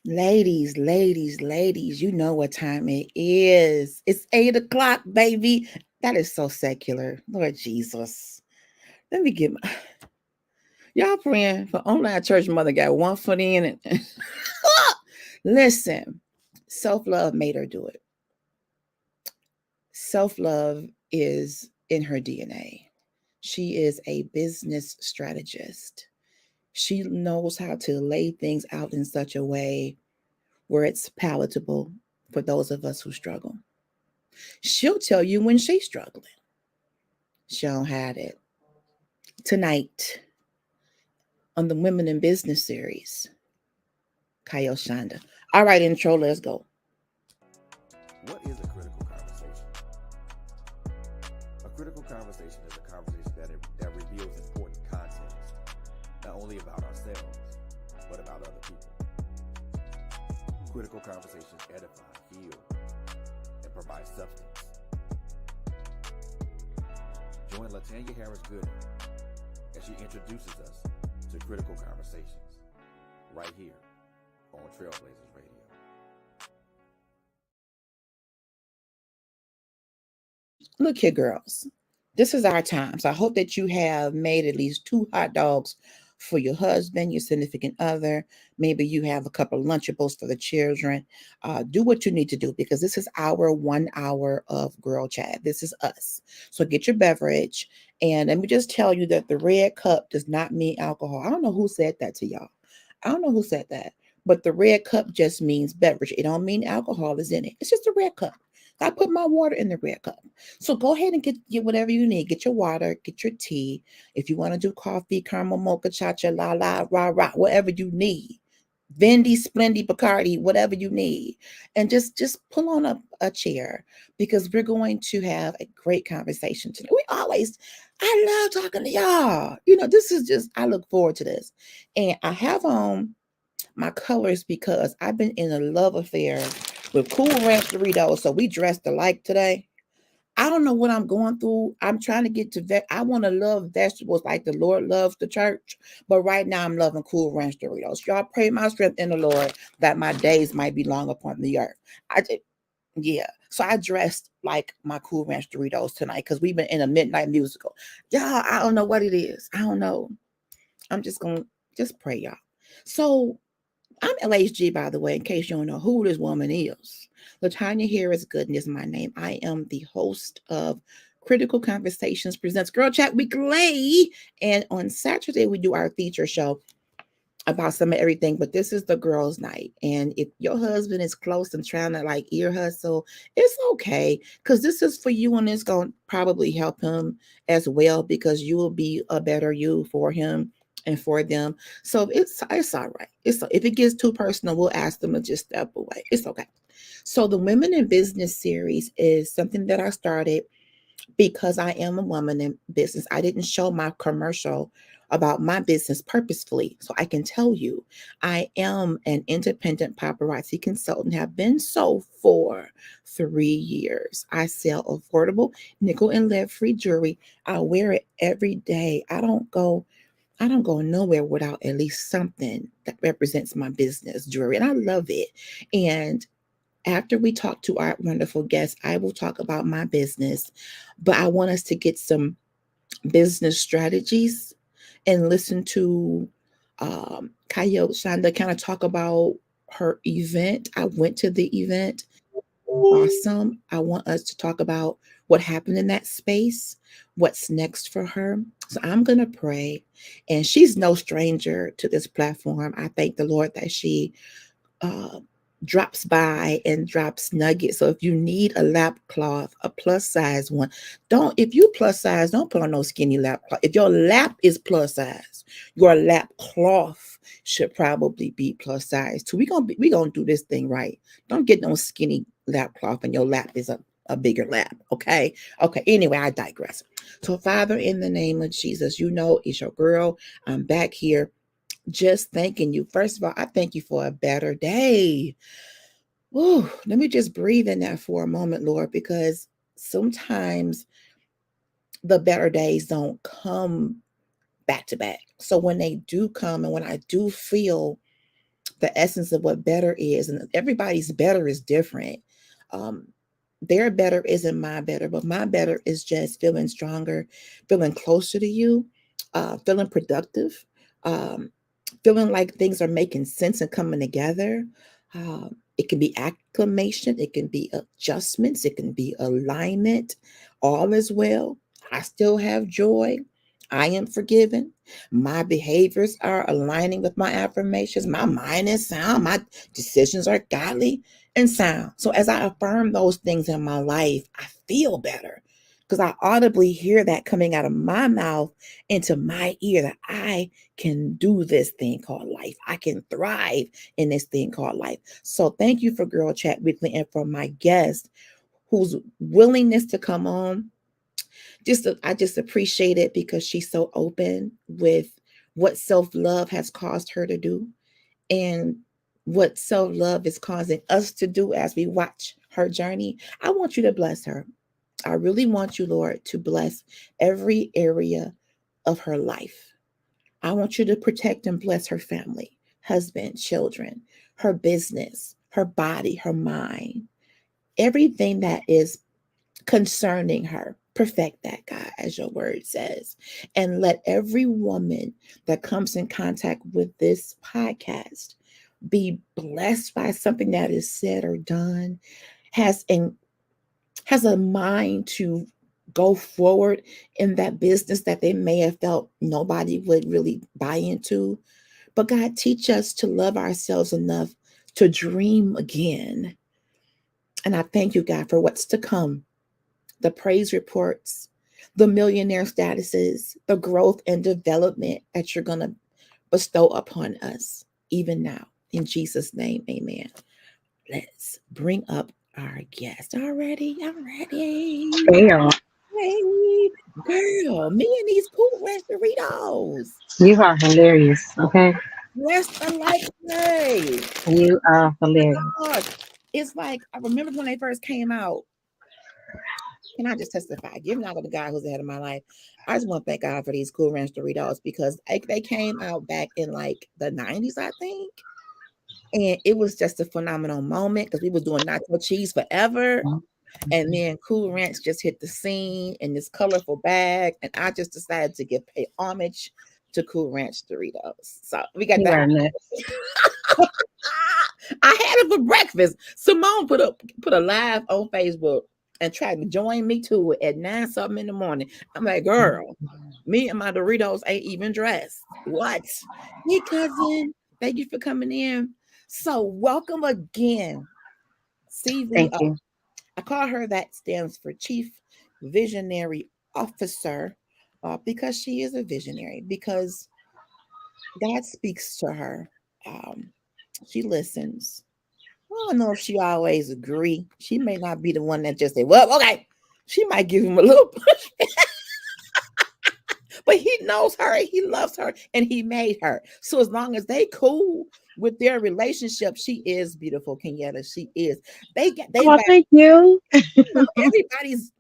Ladies, you know what time it is. It's 8 o'clock, baby. That is so secular. Lord Jesus. Let me get my y'all praying for online church mother got one foot in and listen. Self-love made her do it. Self-love is in her DNA. She is a business strategist. She knows how to lay things out in such a way where it's palatable for those of us who struggle. She'll tell you when she's struggling. She don't hide it. Tonight on the Women in Business series, ChayilChanda. All right, intro, let's go. What is a critical conversation? A critical conversation is a conversation that reveals important context, not only about ourselves, but about other people. Critical conversations edify, heal, and provide substance. Join Latanya Harris Gooden as she introduces us to critical conversations right here on Trailblazers Radio. Look here, girls. This is our time. So I hope that you have made at least 2 hot dogs for your husband, your significant other. Maybe you have a couple of Lunchables for the children. Do what you need to do because this is our 1 hour of girl chat. This is us. So get your beverage. And let me just tell you that the red cup does not mean alcohol. I don't know who said that to y'all. I don't know who said that. But the red cup just means beverage. It don't mean alcohol is in it. It's just a red cup. I put my water in the red cup. So go ahead and get whatever you need. Get your water, get your tea. If you want to do coffee, caramel, mocha, cha-cha, la, rah, rah, whatever you need. Vendi, Splendy, Bacardi, whatever you need. And just pull on a chair because we're going to have a great conversation today. I love talking to y'all. This is just, I look forward to this. And I have on my colors because I've been in a love affair with Cool Ranch Doritos. So we dressed alike today. I don't know what I'm going through. I'm trying to get to I want to love vegetables like the Lord loves the church. But right now I'm loving Cool Ranch Doritos. Y'all pray my strength in the Lord that my days might be long upon the earth. I just, yeah. So I dressed like my Cool Ranch Doritos tonight because we've been in a midnight musical. Y'all, I don't know what it is. I don't know. I'm just going to just pray, y'all. So I'm LHG, by the way, in case you don't know who this woman is. Latanya Harris Gooden is my name. I am the host of Critical Conversations Presents Girl Chat Weekly. And on Saturday, we do our feature show about some of everything, but this is the girls' night. And if your husband is close and trying to like ear hustle, it's okay because this is for you and it's going to probably help him as well because you will be a better you for him and for them. So it's all right. If it gets too personal, we'll ask them to just step away. It's okay. So the Women in Business series is something that I started because I am a woman in business. I didn't show my commercial about my business purposefully. So I can tell you, I am an independent paparazzi consultant, have been so for 3 years. I sell affordable nickel and lead free jewelry. I wear it every day. I don't go nowhere without at least something that represents my business jewelry. And I love it. And after we talk to our wonderful guests, I will talk about my business, but I want us to get some business strategies and listen to ChayilChanda kind of talk about her event. I went to the event. Awesome. I want us to talk about what happened in that space, what's next for her. So I'm going to pray. And she's no stranger to this platform. I thank the Lord that she uh, drops by and drops nuggets. So if you need a lap cloth, a plus size one, if you plus size, don't put on no skinny lap cloth. If your lap is plus size, your lap cloth should probably be plus size too. We gonna do this thing right. Don't get no skinny lap cloth and your lap is a bigger lap. Okay. Okay. Anyway, I digress. So Father, in the name of Jesus, it's your girl. I'm back here just thanking you. First of all, I thank you for a better day. Ooh, let me just breathe in that for a moment, Lord, because sometimes the better days don't come back to back. So when they do come and when I do feel the essence of what better is, and everybody's better is different. Um, their better isn't my better, but my better is just feeling stronger, feeling closer to you, feeling productive, um, feeling like things are making sense and coming together. It can be acclamation, it can be adjustments, it can be alignment. All is well. I still have joy. I am forgiven. My behaviors are aligning with my affirmations. My mind is sound. My decisions are godly and sound. So as I affirm those things in my life, I feel better because I audibly hear that coming out of my mouth into my ear that I can do this thing called life. I can thrive in this thing called life. So thank you for Girl Chat Weekly and for my guest whose willingness to come on. I just appreciate it because she's so open with what self-love has caused her to do and what self-love is causing us to do as we watch her journey. I want you to bless her. I really want you, Lord, to bless every area of her life. I want you to protect and bless her family, husband, children, her business, her body, her mind, everything that is concerning her. Perfect that, God, as your word says. And let every woman that comes in contact with this podcast be blessed by something that is said or done, has in has a mind to go forward in that business that they may have felt nobody would really buy into. But God, teach us to love ourselves enough to dream again. And I thank you, God, for what's to come, the praise reports, the millionaire statuses, the growth and development that you're going to bestow upon us even now. In Jesus' name, amen. Let's bring up our guest. Already, I'm ready. Damn, Hey, girl, me and these Cool Ranch Doritos. you are hilarious. Okay, Rest the like play. you are Oh hilarious. my gosh. It's like, I remember when they first came out. Can I just testify? Giving out to the guy who's ahead of my life. I just want to thank God for these Cool Ranch Doritos because they came out back in like the 90s, I think. And it was just a phenomenal moment because we was doing nacho cheese forever. And then Cool Ranch just hit the scene in this colorful bag. And I just decided to pay homage to Cool Ranch Doritos. So we got You that. are nuts. I had it for breakfast. Simone put a live on Facebook and tried to join me to it at 9 something in the morning. I'm like, girl, me and my Doritos ain't even dressed. What? Hey, cousin. Thank you for coming in. So welcome again. CV. Thank you. I call her that stands for Chief Visionary Officer because she is a visionary, because God speaks to her. Um, she listens. I don't know if she always agree. She may not be the one that just say, well, okay. She might give him a little push, but he knows her, he loves her, and he made her. So as long as they cool with their relationship, she is beautiful, Kenyatta. She is. They Oh, got, thank you. everybody's,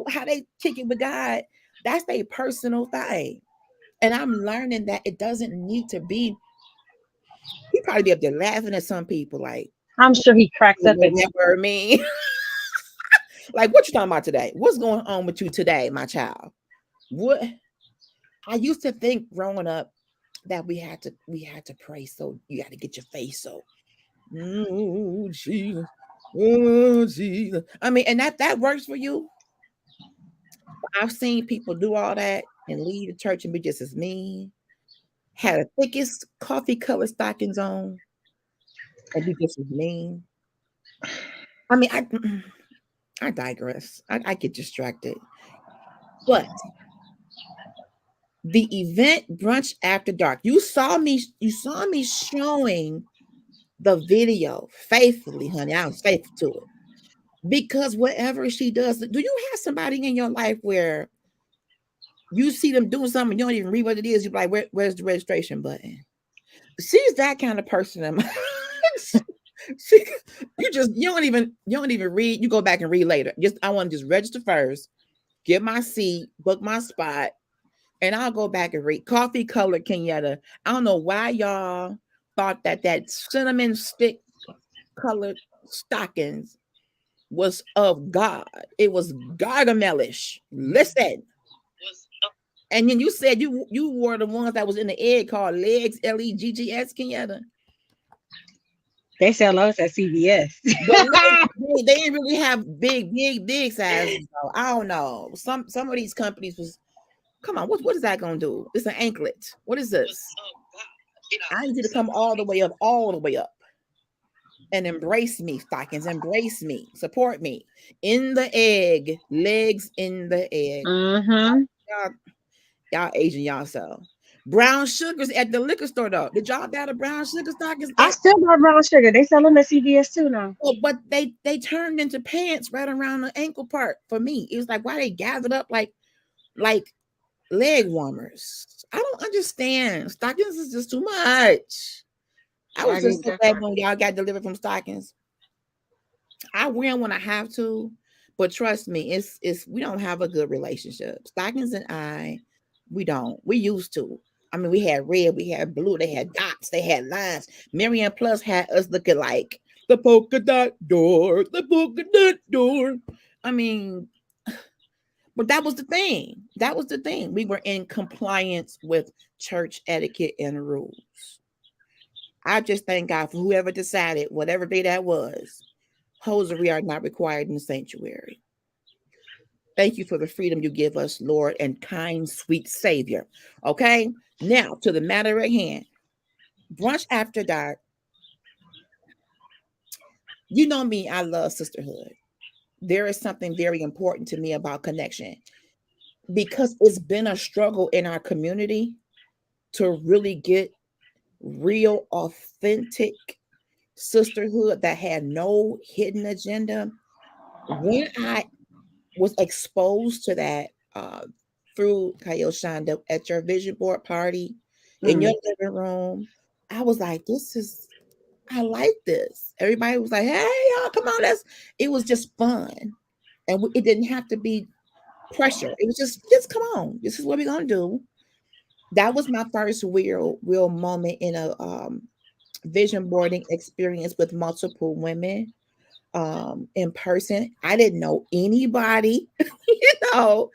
how they kick it with God. That's their personal thing. And I'm learning that it doesn't need to be. He probably be up there laughing at some people like, I'm sure he cracks up what at that word mean? Like, what you talking about today? What's going on with you today, my child? What I used to think growing up that we had to pray, so you had to get your face so, oh Jesus, oh Jesus. I mean, and that works for you. I've seen people do all that and leave the church and be just as mean. Had the thickest coffee colored stockings on and be just as mean. I mean, I digress. I get distracted. But the event Brunch After Dark, you saw me showing the video faithfully, honey. I was faithful to it. Because whatever she does, do you have somebody in your life where you see them doing something, you don't even read what it is, you're like, where's the registration button? She's that kind of person. She, you don't even read, you go back and read later. Just I want to just register first, get my seat, book my spot, and I'll go back and read. Coffee colored Kenyatta. I don't know why y'all thought that cinnamon stick colored stockings was of God. It was gargamelish. Listen. And then you said you wore the ones that was in the egg called legs, Leggs, Kenyatta. They sell those at CVS. But they didn't really have big sizes. Though. I don't know. Some of these companies was come on. What is that gonna do? It's an anklet. What is this? I need you to come all the way up, and embrace me, stockings. Embrace me, support me in the egg, legs in the egg. Mm-hmm. Y'all aging yourself. Brown sugars at the liquor store though. Did y'all buy the brown sugar stockings? I still buy brown sugar. They sell them at CVS too now. Oh, but they turned into pants right around the ankle part for me. It was like why they gathered up like leg warmers. I don't understand. Stockings is just too much. I was just so glad when y'all got delivered from stockings. I wear them when I have to, but trust me, it's we don't have a good relationship. Stockings and I, we don't. We used to. I mean, we had red, we had blue, they had dots, they had lines. Marianne Plus had us looking like the polka dot door, the polka dot door. I mean, but that was the thing. That was the thing. We were in compliance with church etiquette and rules. I just thank God for whoever decided, whatever day that was, hosiery are not required in the sanctuary. Thank you for the freedom you give us, Lord, and kind, sweet Savior. Okay, now to the matter at hand. Brunch After Dark. You know me, I love sisterhood. There is something very important to me about connection because it's been a struggle in our community to really get real, authentic sisterhood that had no hidden agenda. When I was exposed to that through ChayilChanda at your vision board party in your living room, I was like, I like this. Everybody was like, hey, y'all, come on. It was just fun. And it didn't have to be pressure. It was just come on. This is what we're going to do. That was my first real moment in a vision boarding experience with multiple women in person. I didn't know anybody, but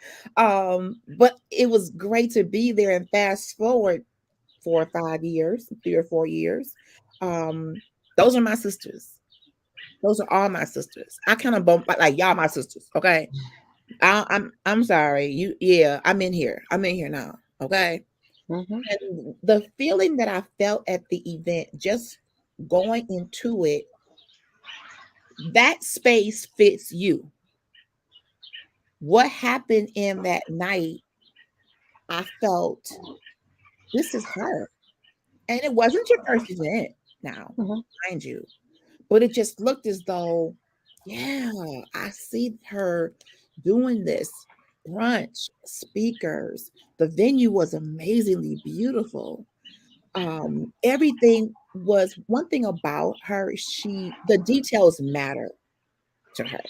it was great to be there. And fast forward 4 or 5 years, 3 or 4 years. Those are my sisters. Those are all my sisters. I kind of bump like y'all my sisters. Okay. I'm sorry. I'm in here. I'm in here now. Okay. Mm-hmm. And the feeling that I felt at the event, just going into it, that space fits you. What happened in that night, I felt this is her. And it wasn't your first event now, mind you. But it just looked as though, yeah, I see her doing this. Brunch, speakers. The venue was amazingly beautiful. Everything was one thing about her. The details matter to her.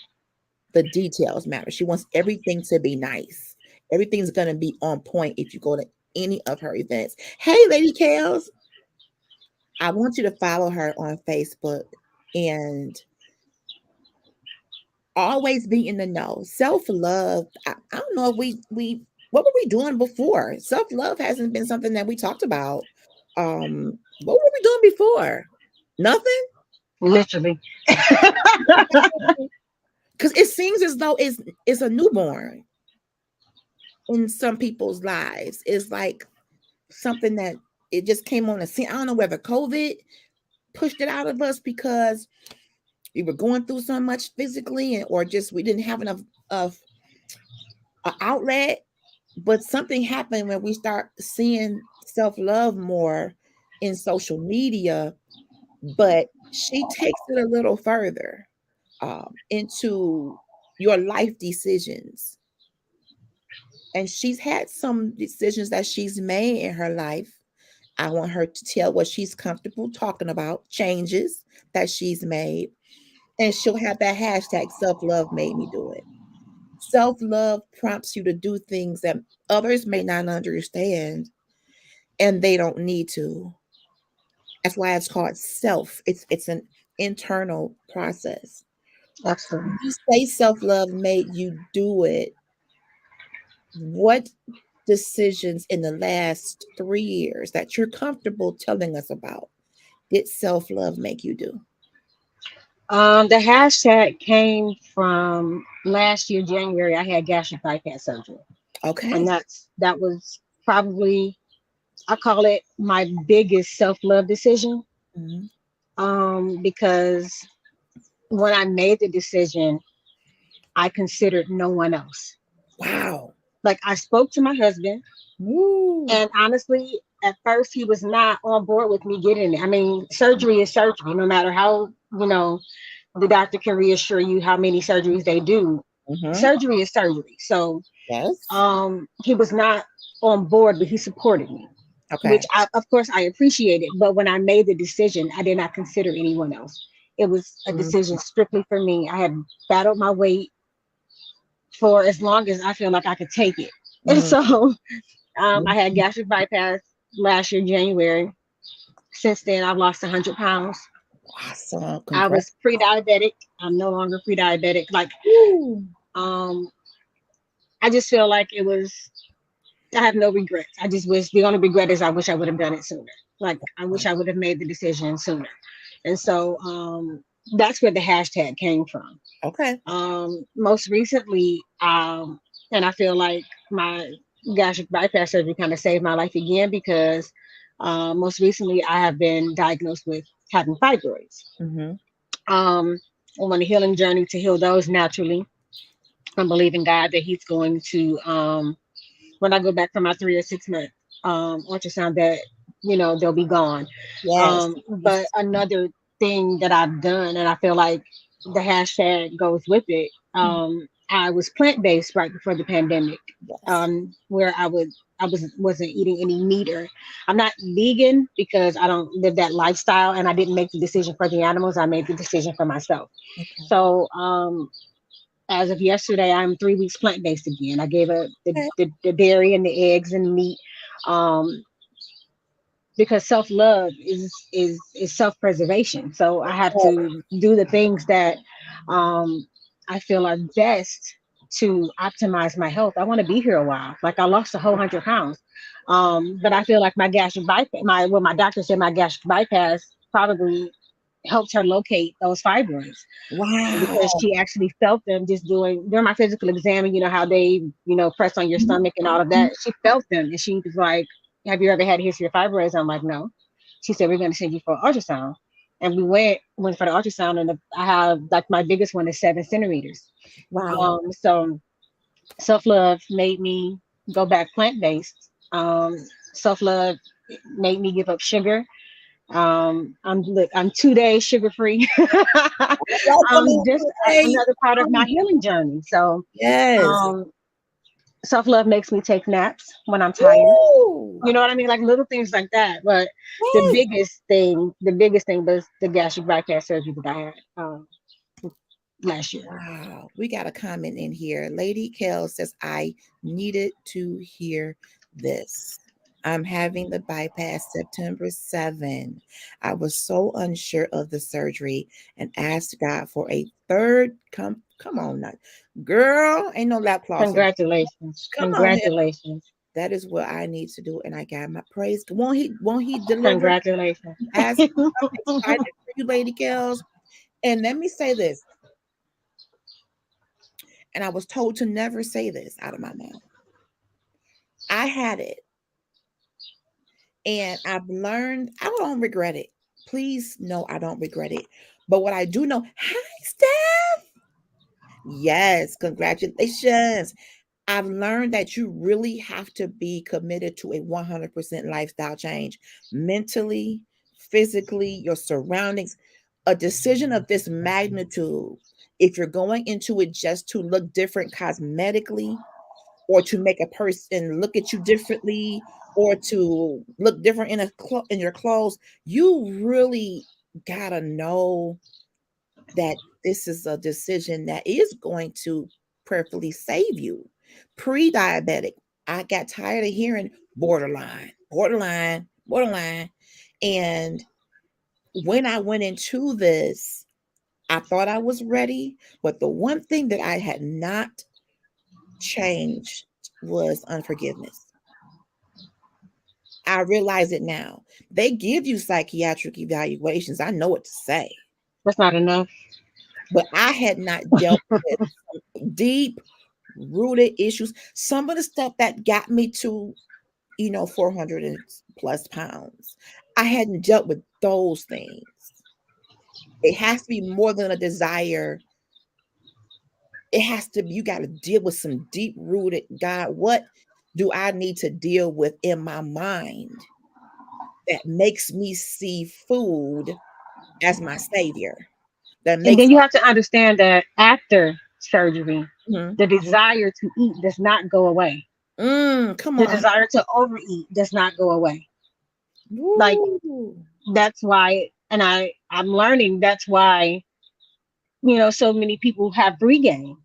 The details matter. She wants everything to be nice. Everything's going to be on point if you go to any of her events. Hey, Lady Kales, I want you to follow her on Facebook and always be in the know. Self-love. I don't know if we what were we doing before? Self-love hasn't been something that we talked about. What were we doing before? Nothing? Literally. Because it seems as though it's a newborn in some people's lives. It's like something that it just came on the scene. I don't know whether COVID pushed it out of us because we were going through so much physically or just we didn't have enough of an outlet. But something happened when we start seeing self-love more in social media. But she takes it a little further into your life decisions. And she's had some decisions that she's made in her life. I want her to tell what she's comfortable talking about, changes that she's made. And she'll have that hashtag self-love made me do it. Self-love prompts you to do things that others may not understand and they don't need to. That's why it's called self. It's an internal process. Absolutely. You say self-love made you do it. What decisions in the last 3 years that you're comfortable telling us about did self-love make you do? The hashtag came from last year, January. I had gastric bypass surgery, and Okay. that was probably, I call it my biggest self love decision. Mhm. Because when I made the decision, I considered no one else. Wow. Like I spoke to my husband, Woo. and honestly, at first he was not on board with me getting it. I mean, surgery is surgery, no matter how the doctor can reassure you how many surgeries they do. Mhm. Surgery is surgery. So Yes. he was not on board, but he supported me, which Okay. of course I appreciated. But when I made the decision, I did not consider anyone else. It was a Mhm. decision strictly for me. I had battled my weight for as long as I feel like I could take it. And Mhm. so I had Mhm. gastric bypass last year, January. Since then, I've lost 100 pounds. Awesome. I Congrats. was pre-diabetic. I'm no longer pre-diabetic. Like, Woo. um, I just feel like it was. I have no regrets. I just wish the only regret is I wish I would have done it sooner. Like, I wish I would have made the decision sooner. And so that's where the hashtag came from. Okay. Most recently, and I feel like my gastric bypass surgery kind of saved my life again because most recently I have been diagnosed with having fibroids. Mhm. Um, I'm on a healing journey to heal those naturally. I'm believing God that He's going to, when I go back for my 3 or 6 month ultrasound, that they'll be gone. Yes. But another thing that I've done, and I feel like the hashtag goes with it. I was plant based right before the pandemic, Yes. where I wasn't eating any meat, or I'm not vegan because I don't live that lifestyle, and I didn't make the decision for the animals. I made the decision for myself. Okay. So as of yesterday, I'm 3 weeks plant based again. I gave up Okay. the dairy and the eggs and the meat, um, because self love is self preservation. So I have to do the things that um, I feel are best to optimize my health. I want to be here a while. Like I lost a whole 100 pounds, but I feel like my gastric bypass, my doctor said my gastric bypass probably helped her locate those fibroids because Wow. she actually felt them just doing during my physical exam. And you know how they press on your Mhm. stomach and all of Mhm. that. She felt them, and she was like, "Have you ever had a history of fibroids?" I'm like, "No." She said, "We're going to send you for an ultrasound." And we went for the ultrasound, and I have like my biggest one is 7 centimeters. Wow. So self love made me go back plant based. Self love made me give up sugar. I'm 2 days sugar free. Welcome Just in. another part of my healing journey. So Yes. um, self love makes me take naps when I'm tired. Woo. You know what I mean? Like little things like that. But Yes. the biggest thing was the gastric bypass surgery that I had last year. Wow. We got a comment in here. Lady Kell says, I needed to hear this. I'm having the bypass September 7. I was so unsure of the surgery and asked God for a third. Come on now. Girl, ain't no lap cloth. Congratulations. Come on here. Congratulations. That is what I need to do. And I got my praise. Won't he deliver? Congratulations. As I'm excited for you, Lady Kells. And let me say this. And I was told to never say this out of my mouth. I had it, and I've learned I don't regret it. Please, no, I don't regret it. But what I do know, hi, Steph. Yes, congratulations. I've learned that you really have to be committed to a 100% lifestyle change mentally, physically, your surroundings. A decision of this magnitude, if you're going into it just to look different cosmetically, or to make a person look at you differently, or to look different in your clothes, you really gotta know that this is a decision that is going to prayerfully save you. Pre-diabetic, I got tired of hearing borderline, borderline, borderline, and when I went into this, I thought I was ready, but the one thing that I had not changed was unforgiveness. I realize it now. They give you psychiatric evaluations. I know what to say, That's not enough. but I had not dealt with deep rooted issues. Some of the stuff that got me to, 400 and plus pounds, I hadn't dealt with those things. It has to be more than a desire. It has to be, you got to deal with some deep rooted, God, what do I need to deal with in my mind that makes me see food as my savior? That And makes then you have to understand that after surgery, Mhm. the desire to eat does not go away. Come The on. desire to overeat does not go away. Like Woo. that's why, and I'm learning that's why, so many people have regain.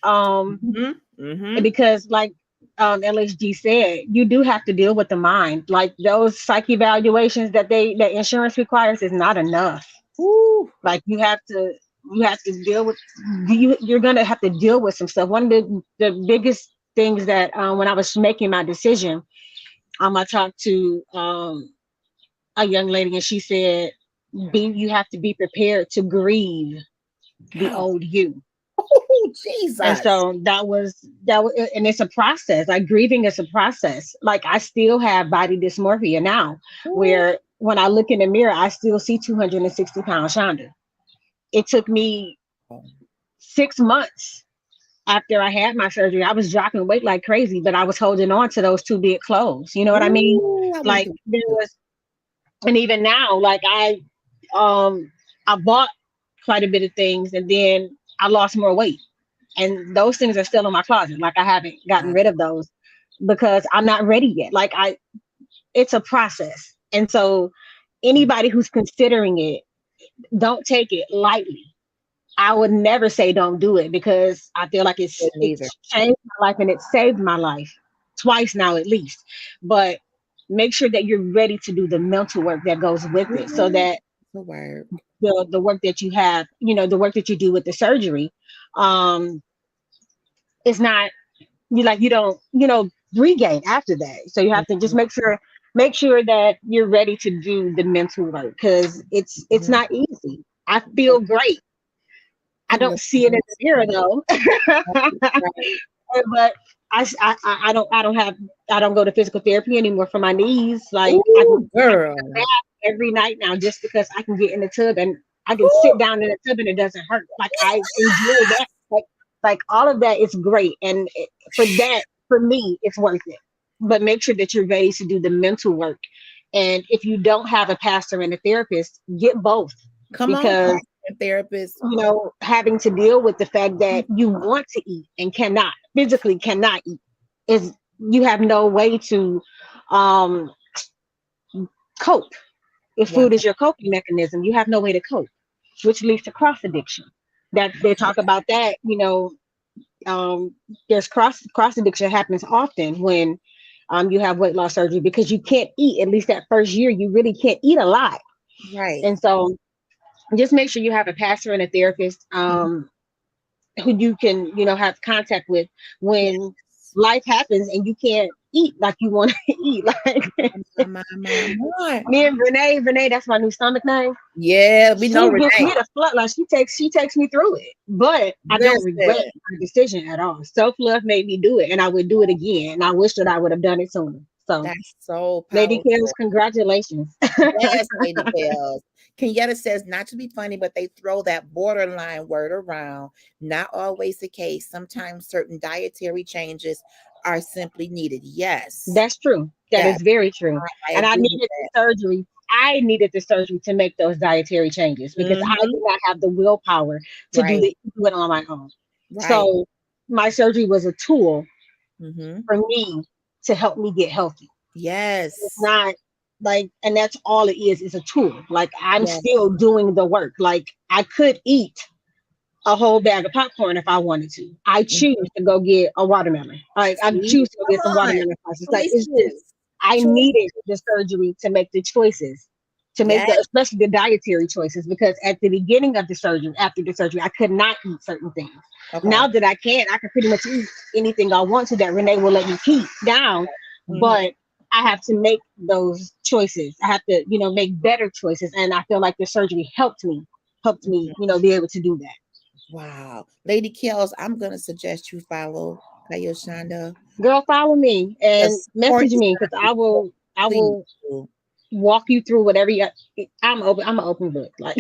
Um, Mhm. Mhm. because like LSG said, you do have to deal with the mind. Like those psych evaluations that insurance requires is not enough. Woo. Like you have to deal with you're gonna have to deal with some stuff. One of the biggest things that when I was making my decision, I talked to a young lady and she said, you have to be prepared to grieve the old you. Oh, And Jesus. so that was, and it's a process. Like grieving is a process. Like I still have body dysmorphia now, Ooh. where when I look in the mirror, I still see 260-pound Shonda. It took me 6 months after I had my surgery. I was dropping weight like crazy, but I was holding on to those two big clothes. You know what I mean? Ooh, I went Like through there it. was, and even now, like I bought quite a bit of things, and then I lost more weight, and those things are still in my closet. Like I haven't gotten Wow. rid of those because I'm not ready yet. It's a process, and so anybody who's considering it, don't take it lightly. I would never say don't do it because I feel like Didn't either. it's changed my life and it saved my life twice now at least. But make sure that you're ready to do the mental work that goes with it, so Ooh, that the word. the work that you have, the work that you do with the surgery, um, is not you don't regain after that. So you have to just Mhm. make sure that you're ready to do the mental work because it's Mhm. not easy. I feel great. I It don't really see it in is. the mirror though. Right. But I don't go to physical therapy anymore for my knees. Like Ooh, I take a girl. bath every night now just because I can get in the tub and I can Ooh, sit down in the tub and it doesn't hurt. Like I enjoy that. Like all of that is great, and for me it's worth it. But make sure that you're ready to do the mental work. And if you don't have a pastor and a therapist, get both, come on, because pastor and therapist. having to deal with the fact that you want to eat and cannot physically cannot eat is you have no way to um cope. If Wow. food is your coping mechanism, you have no way to cope, which leads to cross addiction. That they talk about that, there's cross addiction happens often when you have weight loss surgery because you can't eat. At least that first year, you really can't eat a lot, Right. and so just make sure you have a pastor and a therapist who you can have contact with when Yes. life happens and you can't eat like you want to eat. Like My. me and Renee, that's my new stomach name. Yeah, we She know gives Renee. me the flood. Like she takes me through it, but I don't regret Listen, my decision at all. Self love made me do it, and I would do it again. And I wish that I would have done it sooner. So, that's so Lady Kills, powerful. congratulations. Yes, Lady Bells. Kenyatta says, not to be funny, but they throw that borderline word around. Not always the case. Sometimes certain dietary changes are simply needed. Yes. That's true. That Yes. is very true. I And I agree with needed the surgery. I needed the surgery to make those dietary changes that. because I did not have the willpower to Right. do it on my own. Right. So my surgery was a tool Mm-hmm. for me to help me get healthy. It's Yes. not like, and that's all it is a tool. Like I'm Yes. still doing the work. Like I could eat a whole bag of popcorn if I wanted to. I choose Mhm. to go get a watermelon. Like I See? choose to go Come get some on. watermelon slices. Like it's just Choices. I needed Choices. the surgery to make the choices to make Yes. especially the dietary choices, because at the beginning of the surgery, after the surgery, I could not eat certain things. Okay. Now that I can pretty much eat anything I want to that Renee will let me keep down, Hmm. but I have to make those choices. I have to, make better choices, and I feel like the surgery helped me, be able to do that. Wow. Lady Kells, I'm going to suggest you follow ChayilChanda. Girl, follow me and Because support message is me, not because I support. will, I Please will do. walk you through whatever you. I'm open. I'm an open book. Like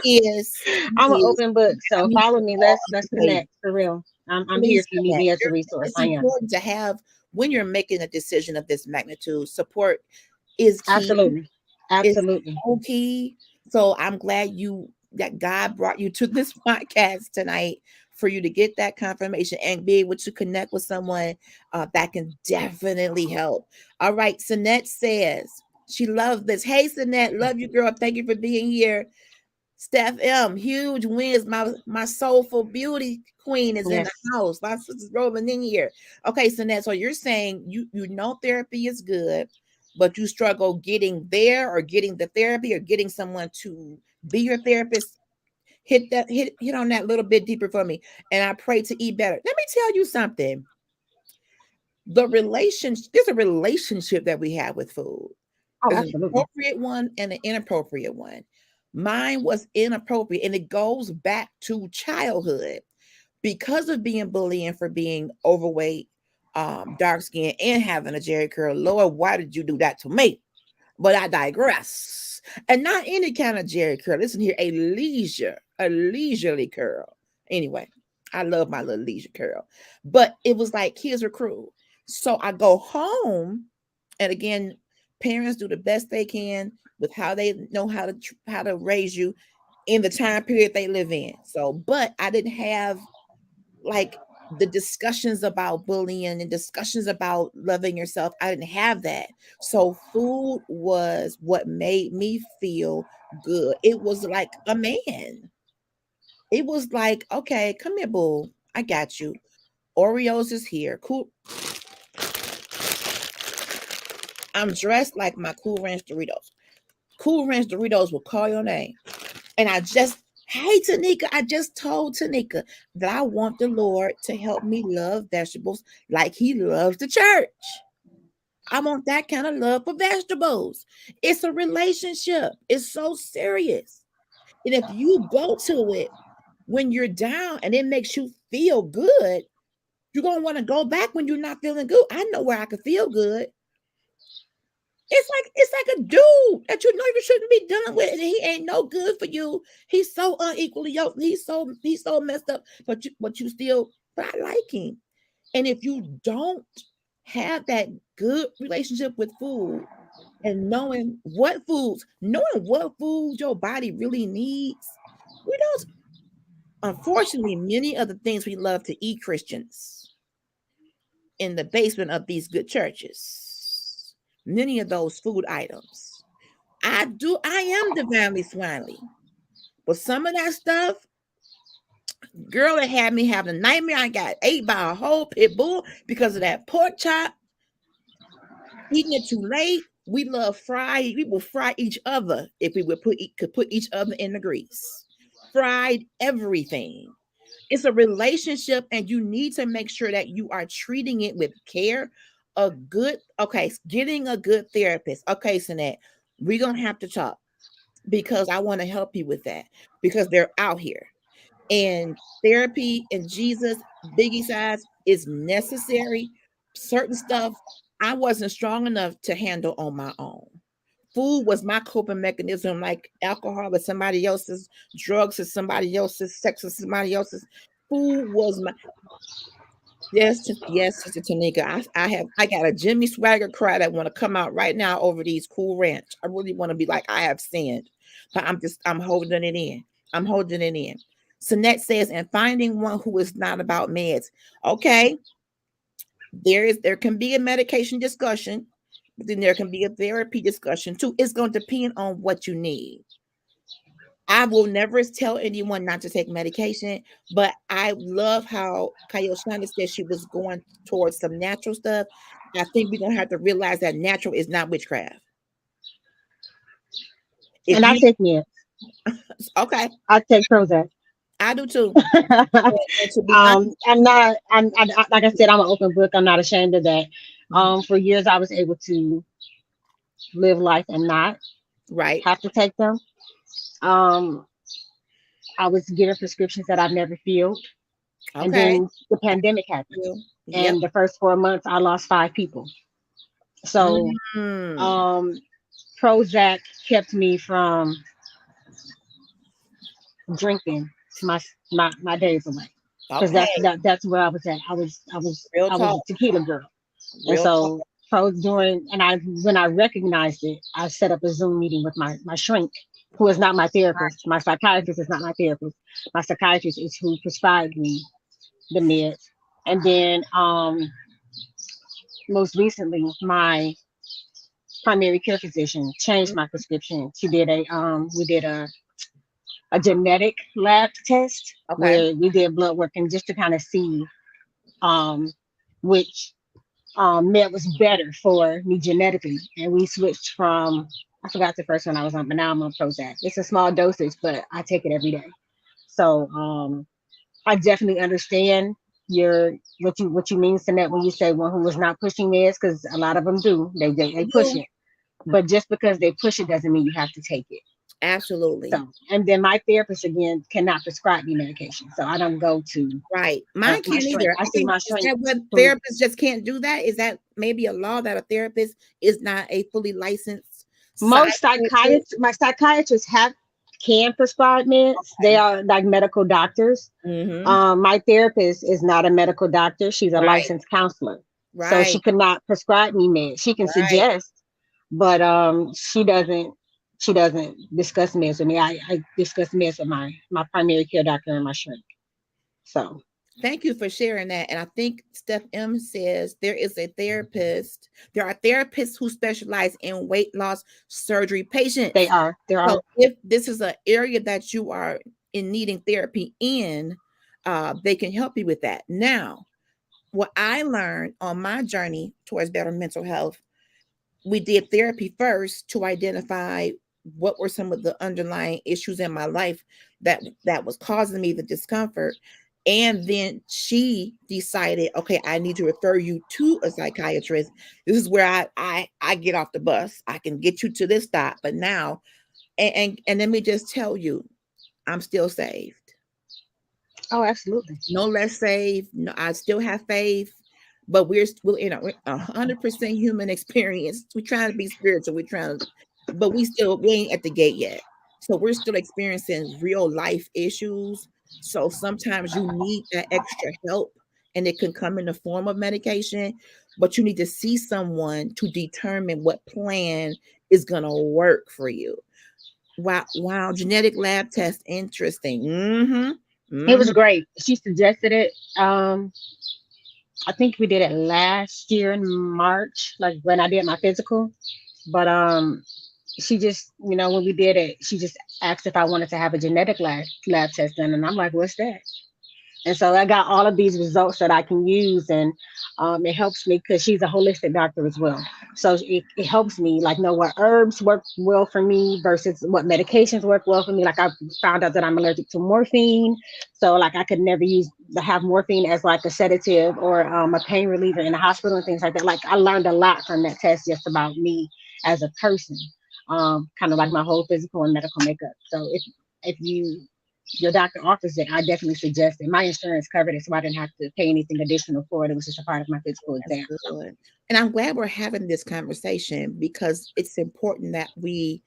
He is. I'm He an is. open book. I So mean, follow for me. all Let's occasions. connect for real. I'm here Please if you need connect. me as a resource. It's I am. important to have, when you're making a decision of this magnitude, support is key. Absolutely. It's Absolutely. so key. So I'm glad that God brought you to this podcast tonight for you to get that confirmation and be able to connect with someone that can definitely help. All right, Sinette says she loves this. Hey, Sinette, love you, girl. Thank you for being here. Steph M, huge wins. My soulful beauty queen is in Yes. the house. My sister's rolling in here. Okay, Sinette, so you're saying you know therapy is good, but you struggle getting there or getting the therapy or getting someone to be your therapist. Hit on that little bit deeper for me. And I pray to eat better. Let me tell you something. There's a relationship that we have with food. Oh, There's an absolutely. appropriate one and an inappropriate one. Mine was inappropriate, and it goes back to childhood because of being bullied and for being overweight, dark skinned, and having a Jerry curl. Lord, why did you do that to me? But I digress. And not any kind of Jerry curl. Listen here, a leisurely curl. Anyway, I love my little leisure curl. But it was like kids were cruel. So I go home, and again, parents do the best they can with how they know how to raise you in the time period they live in. So, but I didn't have like the discussions about bullying and discussions about loving yourself. I didn't have that. So food was what made me feel good. It was like a man. It was like, okay, come here, boo. I got you. Oreos is here. Cool. I'm dressed like my Cool Ranch Doritos. Cool Ranch Doritos will call your name. And hey, Tanika, I just told Tanika that I want the Lord to help me love vegetables like he loves the church. I want that kind of love for vegetables. It's a relationship. It's so serious. And if you go to it when you're down and it makes you feel good, you're going to want to go back when you're not feeling good. I know where I can feel good. It's like a dude that you know you shouldn't be dealing with, and he ain't no good for you. He's so unequally yoked. He's so messed up. But I like him. And if you don't have that good relationship with food and knowing what foods your body really needs, we don't. Unfortunately, many of the things we love to eat, Christians, in the basement of these good churches, many of those food items I am divinely swinely. But some of that stuff, girl, it had me having a nightmare. I got ate by a whole pit bull because of that pork chop, eating it too late. We will fry each other if we could put each other in the grease. Fried everything. It's a relationship, and you need to make sure that you are treating it with care. Getting a good therapist. Okay, Sinette, we're gonna have to talk because I want to help you with that because they're out here. And therapy and Jesus, biggie size, is necessary. Certain stuff I wasn't strong enough to handle on my own. Food was my coping mechanism, like alcohol is somebody else's, drugs is somebody else's, sex is somebody else's. Food was my yes, Sister Tanika. I got a Jimmy Swagger cry that want to come out right now over these Cool Ranch. I really want to be like, I have sinned, but I'm holding it in. I'm holding it in. Sinette says, and finding one who is not about meds. Okay, there can be a medication discussion, but then there can be a therapy discussion too. It's going to depend on what you need. I will never tell anyone not to take medication, but I love how ChayilChanda said she was going towards some natural stuff. I think we're gonna have to realize that natural is not witchcraft. If And I you take meds. okay, I take Prozac. I do too. And to be honest, I'm not. Like I said, I'm an open book. I'm not ashamed of that. mhm, For years, I was able to live life and not right. have to take them. Um, I was given prescriptions that I've never filled, and Okay. then the pandemic happened. You. Yep. And the first 4 months, I lost 5 people. So Mm, um, Prozac kept me from drinking my days away, because okay. that's where I was at. Real I was talk. a tequila girl. And Real talk. so when I recognized it, I set up a Zoom meeting with my shrink, who is not my therapist. My psychiatrist is not my therapist. My psychiatrist is who prescribed me the meds. And then most recently, my primary care physician changed my prescription. She did a we did a genetic lab test Okay. where we did blood work, and just to kind of see um which med was better for me genetically. And we switched from, I forgot the first one I was on, but now I'm on Prozac. It's a small dosage, but I take it every day. So I definitely understand your what you mean, Sinette, when you say one who was not pushing meds, because a lot of them do. They I push do. it, but just because they push it doesn't mean you have to take it. Absolutely. So, and then my therapist again cannot prescribe me medication, so I don't go to Right. Mine my can't shrink. either. I I see think my is shrink that what who therapists just can't do that? Is that maybe a law that a therapist is not a fully licensed most psychiatrist? my psychiatrists have can prescribe meds. They Okay. are like medical doctors. Mm-hmm. My therapist is not a medical doctor. She's a Right. licensed counselor. So she Right. could not prescribe me meds. She can Right. suggest, but she doesn't discuss meds with me. I discuss meds with my primary care doctor and my shrink. So Thank you for sharing that. And I think Steph M says there is a therapist. There are therapists who specialize in weight loss surgery patients. there So are. if this is an area that you are in needing therapy in, they can help you with that. Now, what I learned on my journey towards better mental health, we did therapy first to identify what were some of the underlying issues in my life that was causing me the discomfort. And then she decided, okay, I need to refer you to a psychiatrist. This is where I get off the bus. I can get you to this stop. But now, and let me just tell you, I'm still saved. Oh, absolutely. No less saved. No, I still have faith, but we're in a 100% human experience. We're trying to be spiritual. We're trying to, but we ain't at the gate yet. So we're still experiencing real life issues. So sometimes you need that extra help, and it can come in the form of medication, but you need to see someone to determine what plan is gonna work for you. Wow, wow, genetic lab test, interesting. It was Mm-hmm. great. She suggested it. I think we did it last year in March, like when I did my physical. But she just, when we did it, she just asked if I wanted to have a genetic lab test done, and I'm like, what's that? And so I got all of these results that I can use, and it helps me because she's a holistic doctor as well. So it helps me like know what herbs work well for me versus what medications work well for me. Like I found out that I'm allergic to morphine, so like I could never have morphine as like a sedative or a pain reliever in the hospital and things like that. Like I learned a lot from that test just about me as a person, kind of like my whole physical and medical makeup. So if your doctor offers it, I definitely suggest it. My insurance covered it, so I didn't have to pay anything additional for it. It was just a part of my physical That's exam. So good. And I'm glad we're having this conversation because it's important that we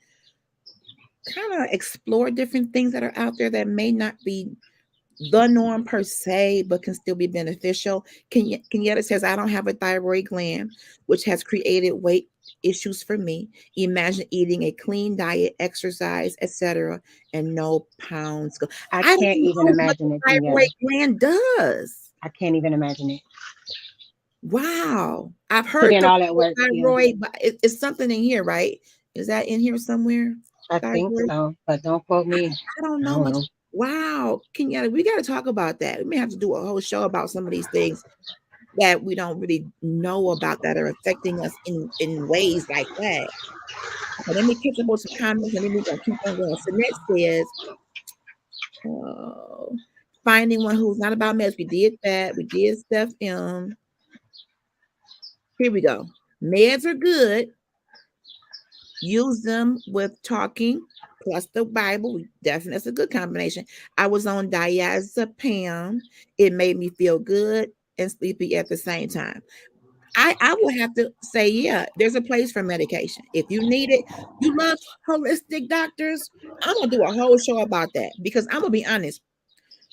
kind of explore different things that are out there that may not be the norm per se, but can still be beneficial. Kenyatta says, I don't have a thyroid gland, which has created weight issues for me. Imagine eating a clean diet, exercise, etc., and no pounds go. I I don't can't even know what imagine the it, thyroid Kenyatta. gland does. I can't even imagine it. Wow. I've Put heard in the all that word work. Yeah, thyroid, but it's something in here, right? Is that in here somewhere? I think Thyroid? so, but don't quote I, me. I don't I know don't much. know. Wow. Kenyatta, we got to talk about that. We may have to do a whole show about some of these things. that we don't really know about that are affecting us in ways like that. Okay, let me catch up with some comments and then we're gonna keep on going. So next says, uh, finding one who's not about meds. We did that. We did stuff. Here we go. Meds are good. Use them with talking plus the Bible. Definitely, that's a good combination. I was on diazepam. It made me feel good and sleepy at the same time. I will have to say, yeah, there's a place for medication. If you need it, you love holistic doctors. I'm gonna do a whole show about that because I'm gonna be honest.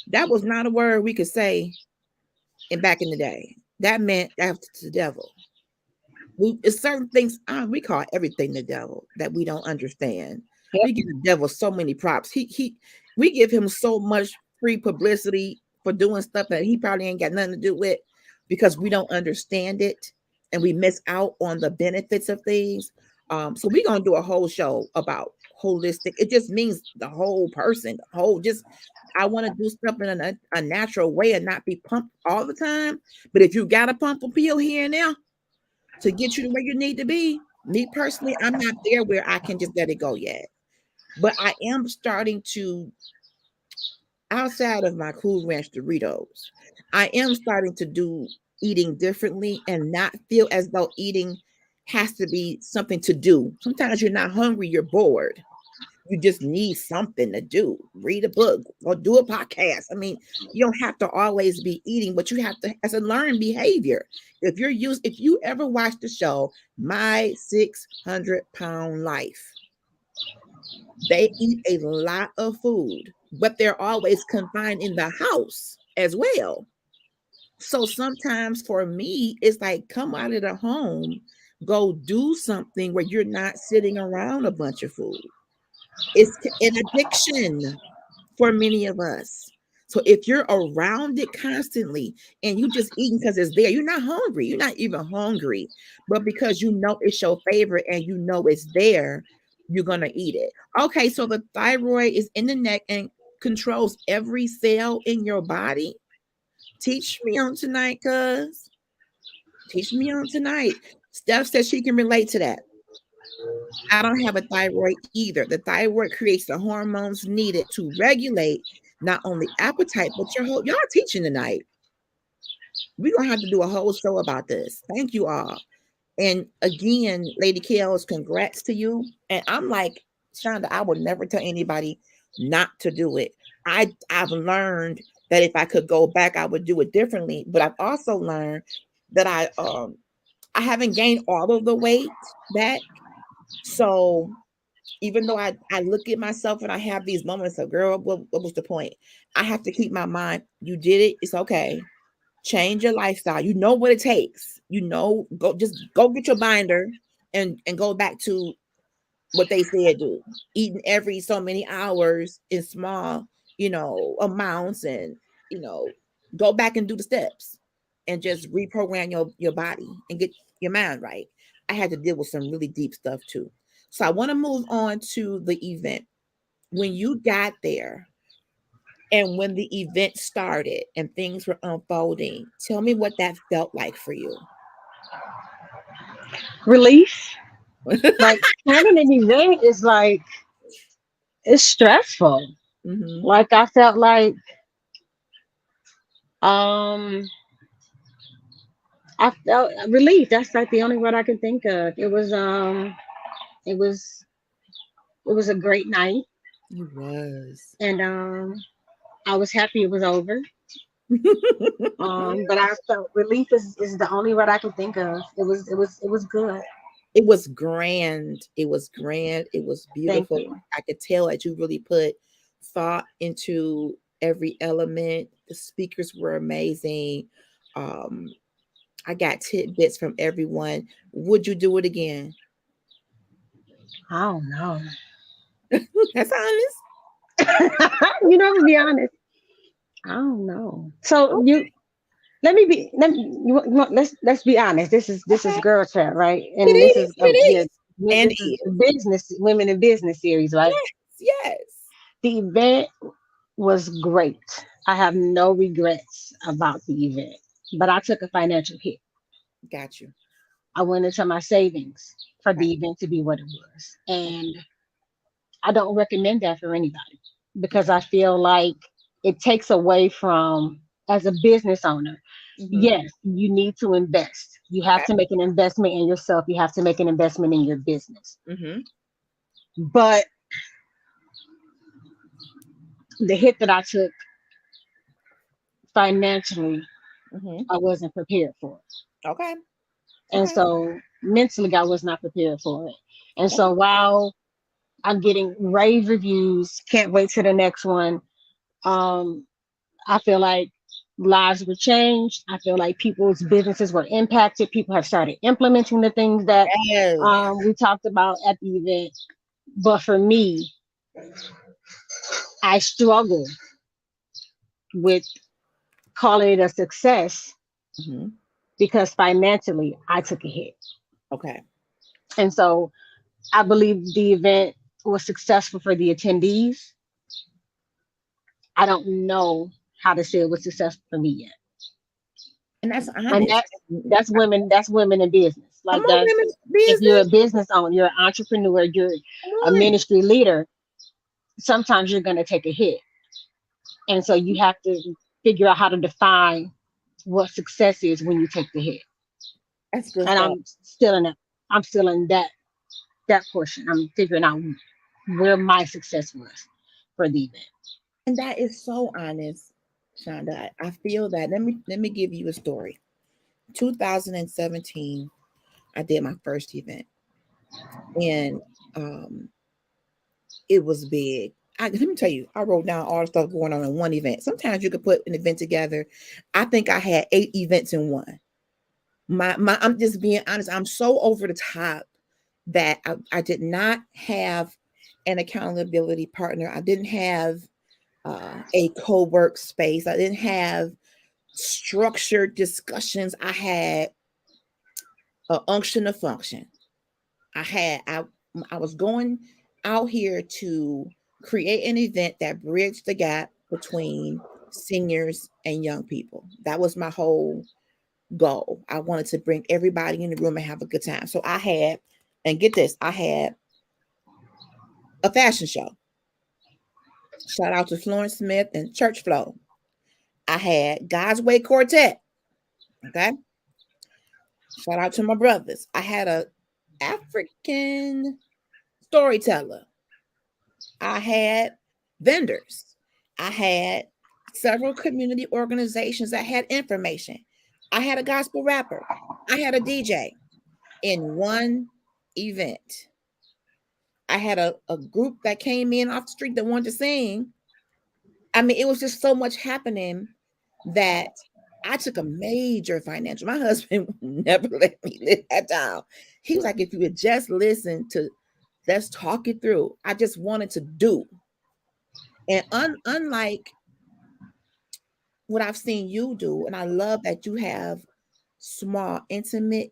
That was not a word we could say in back in the day. That meant after the devil. It's certain things we call everything the devil that we don't understand. Yep. We give the devil so many props. We give him so much free publicity for doing stuff that he probably ain't got nothing to do with because we don't understand it and we miss out on the benefits of things. So we're gonna do a whole show about holistic. It just means the whole person, the whole just I want to do stuff in a natural way and not be pumped all the time. But if you got to pump a pill here and there to get you to where you need to be. Me personally, I'm not there where I can just let it go yet. But I am starting to, outside of my Cool Ranch Doritos, I am starting to do eating differently and not feel as though eating has to be something to do. Sometimes you're not hungry, you're bored. You just need something to do. Read a book or do a podcast. I mean, you don't have to always be eating, but you have to as a learned behavior. If you ever watch the show My 600-Pound Life, they eat a lot of food, but they're always confined in the house as well. So sometimes for me, it's like come out of the home, go do something where you're not sitting around a bunch of food. It's an addiction for many of us. So if you're around it constantly and you just eating because it's there, you're not hungry. You're not even hungry. But because you know it's your favorite and you know it's there, you're gonna eat it. Okay, so the thyroid is in the neck and controls every cell in your body. Teach me on tonight, cuz. Teach me on tonight. Steph says she can relate to that. I don't have a thyroid either. The thyroid creates the hormones needed to regulate not only appetite, but your whole. Y'all teaching tonight. We're gonna have to do a whole show about this. Thank you all. And again, Lady Kels, congrats to you. And I'm like, Shonda, I would never tell anybody not to do it. I've learned that if I could go back, I would do it differently. But I've also learned that I haven't gained all of the weight back. So even though I look at myself and I have these moments of girl, what was the point? I have to keep my mind. You did it. It's okay. Change your lifestyle. You know what it takes. You know, go get your binder and go back to what they said do. Eating every so many hours in small, amounts and go back and do the steps and just reprogram your body and get your mind right. I had to deal with some really deep stuff too. So I want to move on to the event. When you got there and when the event started and things were unfolding, tell me what that felt like for you. Relief. Like planning an event is like it's stressful. Mm-hmm. Like I felt like um I felt relief. That's like the only word I can think of. It was it was a great night, It was. and I was happy it was over. But I felt relief is the only word I can think of. It was good. It was grand. It was grand. It was Thank beautiful. you. I could tell that you really put thought into every element. The speakers were amazing. Um, I got tidbits from everyone. Would you do it again? I don't know. That's honest. To be honest, I don't know. So Okay. let's be honest. This is Okay. girl chat, right? It And this is. is It yeah, is. And this is is. a business women in business series, right? Yes. Yes. The event was great. I have no regrets about the event. but I took a financial hit. Got you. I went into my savings for Right. the event to be what it was. And I don't recommend that for anybody because Okay. I feel like it takes away from, as a business owner, Mm-hmm. yes, you need to invest. You have Okay. to make an investment in yourself. You have to make an investment in your business. Mm-hmm. But the hit that I took financially, Mm-hmm. I wasn't prepared for it. Okay. And Okay. so mentally, I was not prepared for it. And Okay. so while I'm getting rave reviews, can't wait to the next one. Um, I feel like lives were changed. I feel like people's businesses were impacted. People have started implementing the things that Yes. we talked about at the event. But for me, I struggle with calling it a success Mm-hmm. because financially I took a hit. Okay. And so I believe the event was successful for the attendees. I don't know how to say it was successful for me yet. And that's And honest. that's women in business. Come Like on, that's, women's if you're a business. business owner, you're an entrepreneur, you're Come a on. ministry leader, sometimes you're gonna take a hit. And so you have to figure out how to define what success is when you take the hit. That's good And stuff. I'm still in that portion. I'm figuring out where my success was for the event. And that is so honest, Shonda. I feel that. Let me give you a story. 2017, I did my first event, and um, it was big. Let me tell you, I wrote down all the stuff going on in one event. Sometimes you could put an event together. I think I had 8 events in one. I'm just being honest. I'm so over the top that I did not have an accountability partner. I didn't have a co-work space. I didn't have structured discussions. I had a unction of function. I had I was going out here to create an event that bridged the gap between seniors and young people. That was my whole goal. I wanted to bring everybody in the room and have a good time. So I had, and get this, I had a fashion show. Shout out to Florence Smith and Church Flow. I had God's Way Quartet. Okay. Shout out to my brothers. I had a African storyteller. I had vendors. I had several community organizations that had information. I had a gospel rapper. I had a DJ in one event. I had a group that came in off the street that wanted to sing. I mean, it was just so much happening that I took a major financial. My husband never let me live that down. He was like, if you would just listen to, let's talk it through. I just wanted to do. And unlike what I've seen you do, and I love that you have small, intimate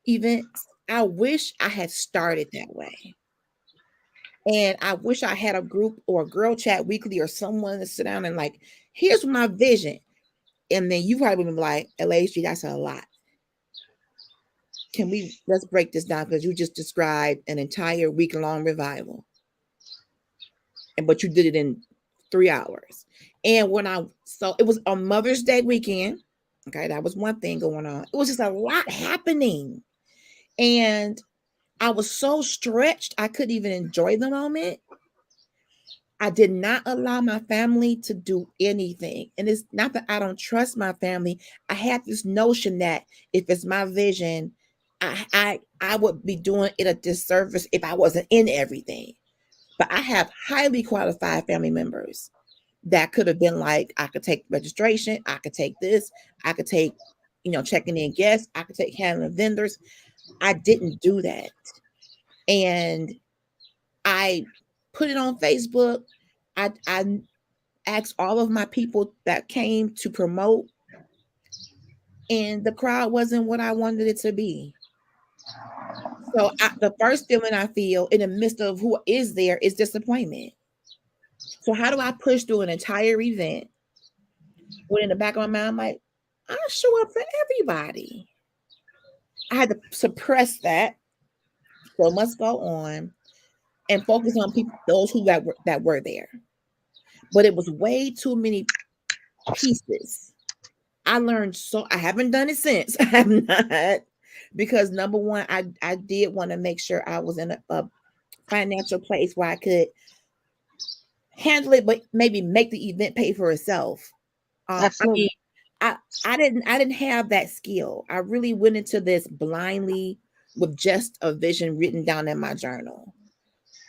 events. I wish I had started that way. And I wish I had a group or a girl chat weekly or someone to sit down and like, here's my vision. And then you probably been like, LHG, that's a lot. Let's break this down because you just described an entire week-long revival. But you did it in 3 hours. And so it was on Mother's Day weekend. Okay, that was one thing going on. It was just a lot happening. And I was so stretched, I couldn't even enjoy the moment. I did not allow my family to do anything. And it's not that I don't trust my family. I had this notion that if it's my vision, I would be doing it a disservice if I wasn't in everything. But I have highly qualified family members that could have been like, I could take registration, I could take this, I could take, checking in guests, I could take handling vendors. I didn't do that. And I put it on Facebook. I asked all of my people that came to promote, and the crowd wasn't what I wanted it to be. So the first feeling I feel in the midst of who is there is disappointment. So how do I push through an entire event when in the back of my mind I'm like, I show up for everybody. I had to suppress that. So must go on and focus on people, those who that were there. But it was way too many pieces. I learned so I haven't done it since. I have not because number one, I did want to make sure I was in a financial place where I could handle it, but maybe make the event pay for itself. I mean, Absolutely. I I didn't have that skill. I really went into this blindly with just a vision written down in my journal,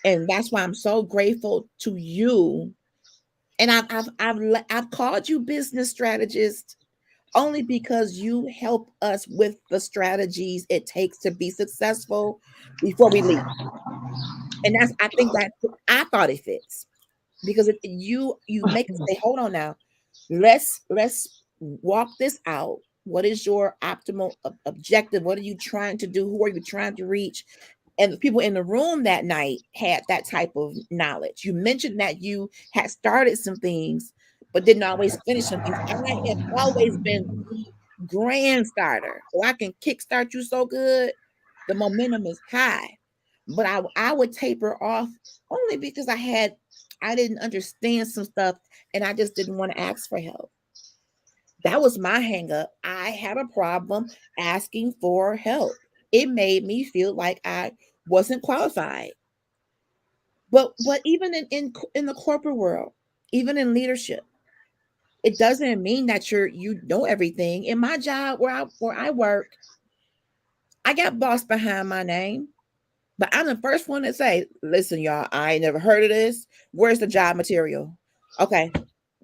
and that's why I'm so grateful to you. And I've called you business strategist only because you help us with the strategies it takes to be successful before we leave. And that's I think that I thought it fits because you make us say, hold on now, let's walk this out. What is your optimal objective? What are you trying to do? Who are you trying to reach? And the people in the room that night had that type of knowledge. You mentioned that you had started some things, but didn't always finish some things. I have always been the grand starter. So I can kickstart you so good, the momentum is high. But I would taper off only because I didn't understand some stuff and I just didn't want to ask for help. That was my hang up. I had a problem asking for help. It made me feel like I wasn't qualified. But even in the corporate world, even in leadership, it doesn't mean that you know everything. In my job where I work, I got boss behind my name, but I'm the first one to say, "Listen, y'all, I ain't never heard of this. Where's the job material? Okay,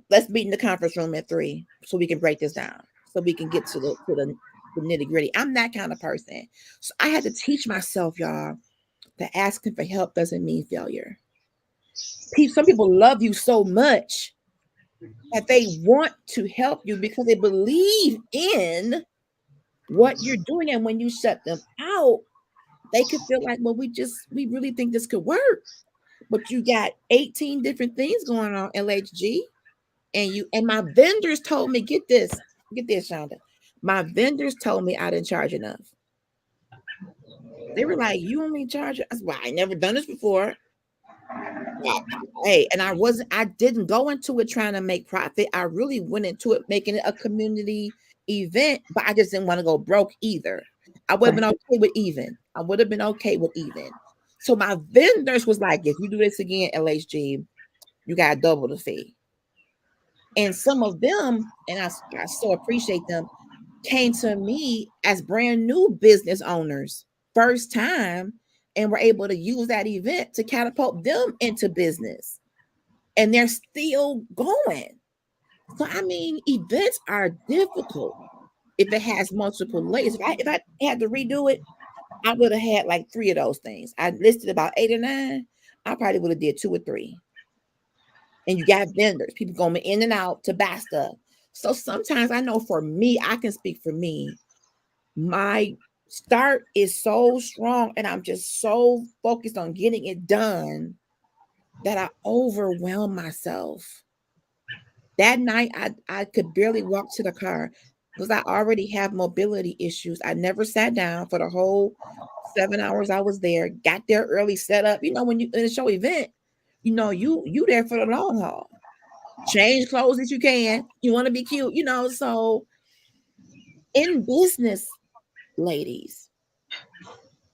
let's meet in the conference room at 3 so we can break this down, so we can get to the nitty gritty." I'm that kind of person. So I had to teach myself, y'all, that asking for help doesn't mean failure. Some people love you so much that they want to help you because they believe in what you're doing. And when you shut them out, they could feel like, well, we really think this could work. But you got 18 different things going on, LHG. And my vendors told me, get this, Shonda. My vendors told me I didn't charge enough. They were like, "You only charge?" I said, "Well, I never done this before." Well, hey, and I didn't go into it trying to make profit. I really went into it making it a community event, but I just didn't want to go broke either. I would have been Right. okay with even. I would have been okay with even. So my vendors was like, if you do this again, LHG, you got to double the fee. And some of them, and I so appreciate them, came to me as brand new business owners, first time, and were able to use that event to catapult them into business. And they're still going. So, I mean, events are difficult if it has multiple layers. If I had to redo it, I would have had like 3 of those things. I listed about 8 or 9. I probably would have did 2 or 3. And you got vendors, people going in and out to buy stuff. So sometimes I know for me, I can speak for me. My start is so strong and I'm just so focused on getting it done that I overwhelm myself. That night I could barely walk to the car because I already have mobility issues. I never sat down for the whole 7 hours I was there, got there early, set up. You know, when you in a show event, you there for the long haul. Change clothes if you can. You want to be cute, so in business, ladies,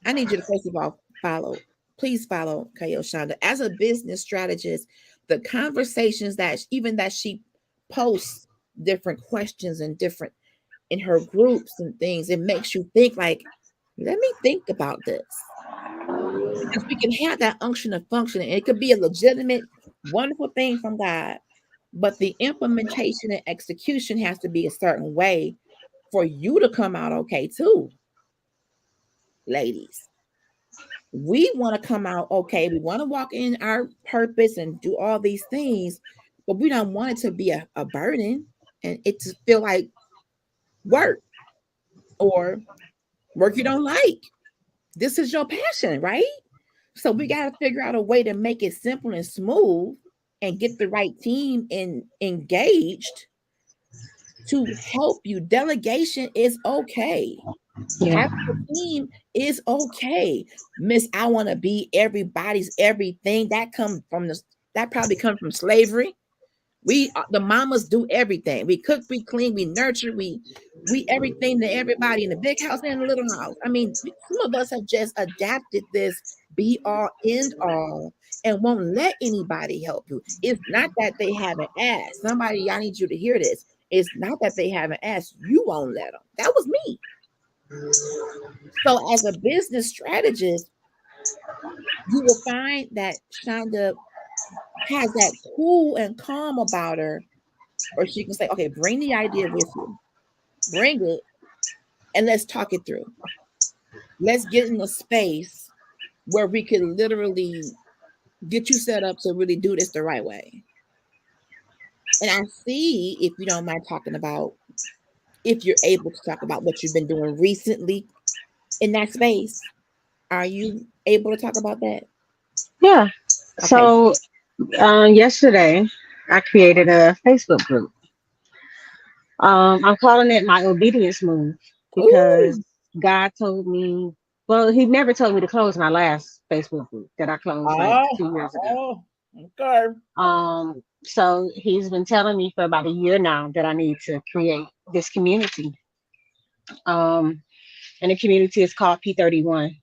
I need you to first of all please follow ChayilChanda as a business strategist. The conversations that she posts different questions and different in her groups and things, it makes you think like, let me think about this. Because we can have that unction of function, and it could be a legitimate, wonderful thing from God, but the implementation and execution has to be a certain way for you to come out okay too, ladies. We want to come out okay. We want to walk in our purpose and do all these things, but we don't want it to be a burden and it to feel like work or work you don't like. This is your passion, right? So we got to figure out a way to make it simple and smooth and get the right team engaged to help you. Delegation is okay. Yeah. Having a team is okay. Miss, I want to be everybody's everything. That probably comes from slavery. We the mamas do everything. We cook, we clean, we nurture, we everything to everybody in the big house and the little house. I mean, some of us have just adapted this be all end all and won't let anybody help you. It's not that they haven't asked. Somebody, I need you to hear this. It's not that they haven't asked. You won't let them. That was me. So, as a business strategist, you will find that Shonda has that cool and calm about her, or she can say, okay, bring the idea with you, bring it, and let's talk it through. Let's get in a space where we can literally get you set up to really do this the right way. And I see, if you don't mind talking about, if you're able to talk about what you've been doing recently in that space, are you able to talk about that? Yeah. Okay. So yesterday, I created a Facebook group. I'm calling it my obedience move because Ooh. God told me, well, He never told me to close my last Facebook group that I closed like Oh, 2 years ago. oh, okay. So He's been telling me for about a year now that I need to create this community. Um, and the community is called P31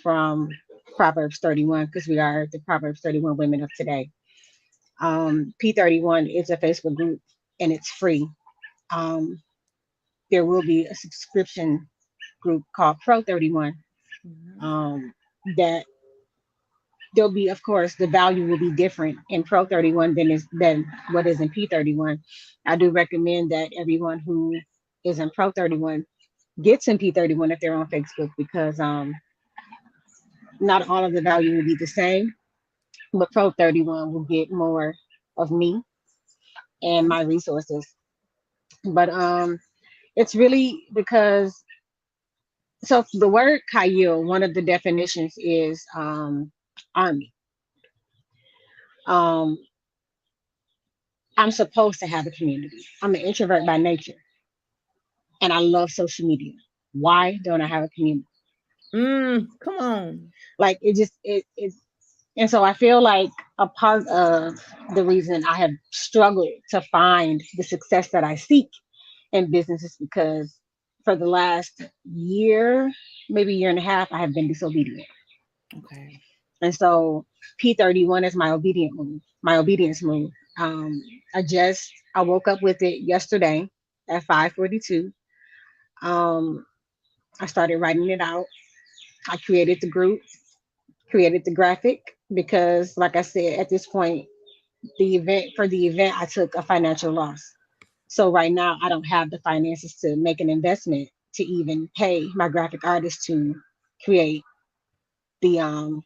from Proverbs 31 because we are the Proverbs 31 women of today. P31 is a Facebook group and it's free. Um, there will be a subscription group called Pro 31. Mhm. Um, that there'll be, of course, the value will be different in Pro 31 than what is in P31. I do recommend that everyone who is in Pro 31 gets in P31 if they're on Facebook because not all of the value will be the same, but Pro 31 will get more of me and Okay. my resources. But it's really because so the word Chayil, one of the definitions is army. Um, I'm supposed to have a community. I'm an introvert by nature, and I love social media. Why don't I have a community? Come on. Like it just it. And so I feel like a part of the reason I have struggled to find the success that I seek in business is because for the last year, maybe year and a half, I have been disobedient. Okay. And so P31 is my obedient move, my obedience move. Um, I woke up with it yesterday at 5:42. Um, I started writing it out. I created the group, created the graphic because, like I said, at this point, the event, I took a financial loss. So right now, I don't have the finances to make an investment to even pay my graphic artist to create the um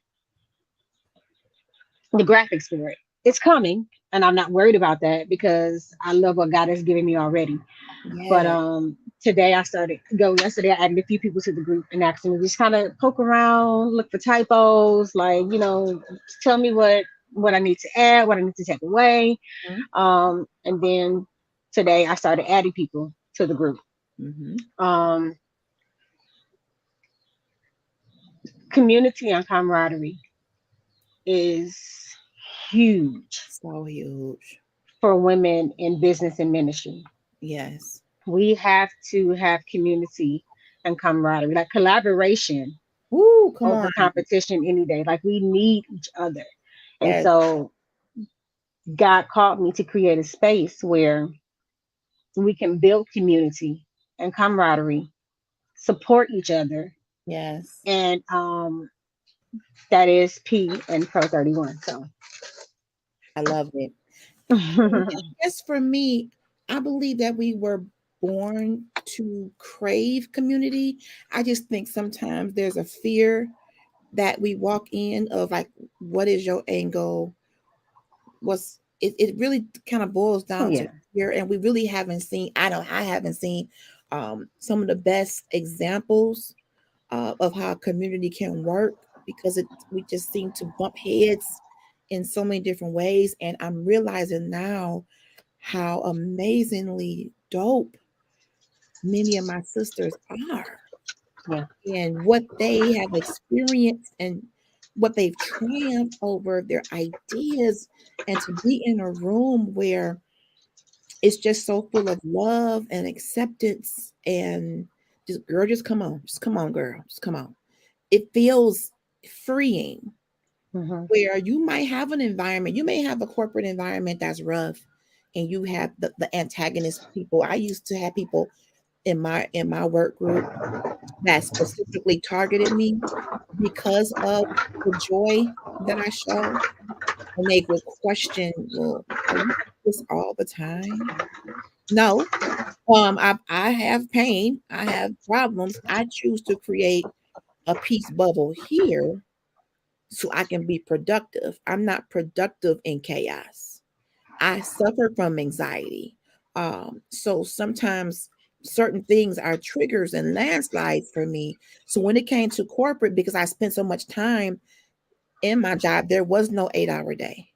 the graphics for it. It's coming, and I'm not worried about that because I love what God has given me already. But Yeah. today I started go yesterday. I added a few people to the group and asked them to just kind of poke around, look for typos, like tell me what I need to add, what I need to take away. And then today I started adding people to the group. Mm-hmm. Um, community and camaraderie is huge So huge. for women in business and ministry. Yes. We have to have community and camaraderie, like collaboration Woo, come over on. competition any day. Like we need each other. And Yes. so God called me to create a space where we can build community and camaraderie, support each other, Yes. and that is P and Pro 31. So I love it. And I guess for me, I believe that we were born to crave community. I just think sometimes there's a fear that we walk in of like, what is your angle? It really kind of boils oh down to yeah. fear, and we really haven't seen, I haven't seen some of the best examples of how community can work because we just seem to bump heads in so many different ways. And I'm realizing now how amazingly dope many of my sisters are Yeah. and what they have experienced and what they've triumphed over their ideas, and to be in a room where it's just so full of love and acceptance and just girl, just come on girl, just come on. It feels freeing, Hmm. where you might have an environment, you may have a corporate environment that's rough, and you have the antagonist people. I used to have people in my work group that specifically targeted me because of the joy that I show, and they would question, well, are you like this all the time? No. I have pain, I have problems. I choose to create a peace bubble here so I can be productive. I'm not productive in chaos. I suffer from anxiety. So sometimes certain things are triggers and landslides for me. So when it came to corporate, because I spent so much time in my job, there was no 8 hour day.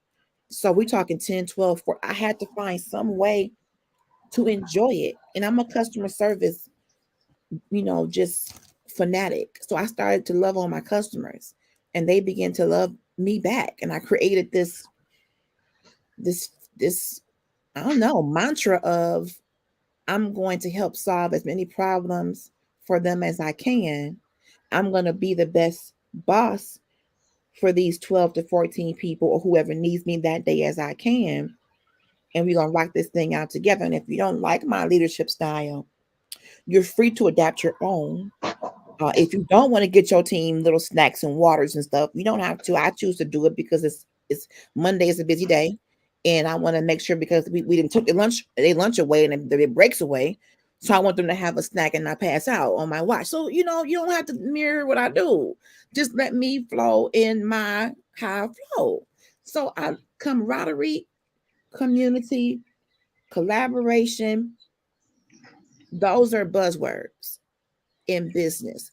So we're talking 10, 12, 4. I had to find some way to enjoy it. And I'm a customer service, just fanatic. So I started to love on my customers and they began to love me back. And I created this I don't know, mantra of I'm going to help solve as many problems for them as I can. I'm going to be the best boss for these 12 to 14 people or whoever needs me that day as I can. And we're going to rock this thing out together. And if you don't like my leadership style, you're free to adapt your own. If you don't want to get your team little snacks and waters and stuff, you don't have to. I choose to do it because it's Monday is a busy day, and I want to make sure because we didn't took their lunch away and their breaks away, so I want them to have a snack and not pass out on my watch. So you don't have to mirror what I do. Just let me flow in my high flow. So I camaraderie, community, collaboration. Those are buzzwords in business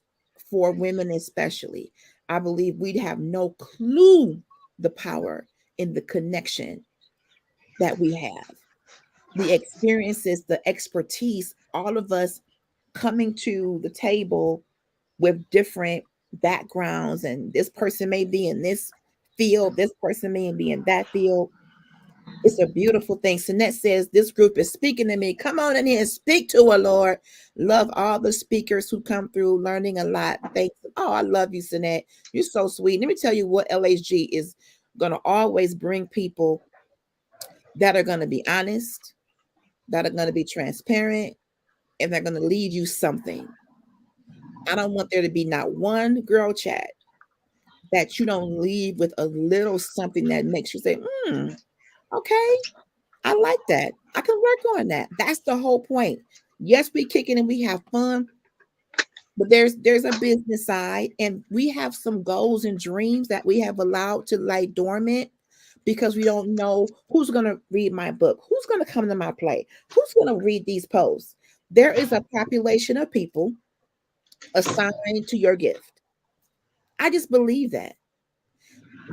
for women, especially. I believe we'd have no clue the power in the connection that we have, the experiences, the expertise, all of us coming to the table with different backgrounds. And this person may be in this field, this person may be in that field. It's a beautiful thing. Sinette says, this group is speaking to me. Come on in here and speak to her, Lord. Love all the speakers who come through, learning a lot. Thanks. Oh, I love you, Sinette. You're so sweet. Let me tell you what LHG is going to always bring people that are going to be honest, that are going to be transparent, and they're going to lead you something. I don't want there to be not one girl chat that you don't leave with a little something that makes you say, okay, I like that. I can work on that. That's the whole point. Yes, we kick it and we have fun, but there's a business side, and we have some goals and dreams that we have allowed to lie dormant because we don't know who's going to read my book, who's going to come to my play, who's going to read these posts. There is a population of people assigned to your gift. I just believe that.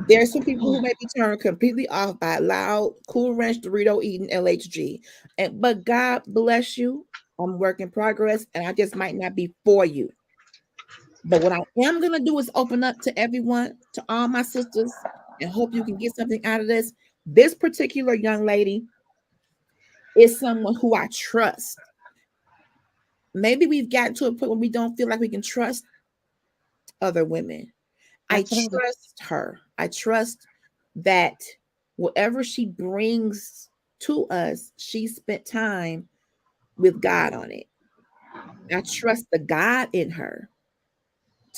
There's some people who may be turned completely off by loud, Cool Ranch Dorito eating LHG. But God bless you. I'm work in progress, and I just might not be for you. But what I am gonna do is open up to everyone, to all my sisters, and hope you can get something out of this. This particular young lady is someone who I trust. Maybe we've gotten to a point where we don't feel like we can trust other women. I Absolutely. trust her. I trust that whatever she brings to us, she spent time with God on it. I trust the God in her.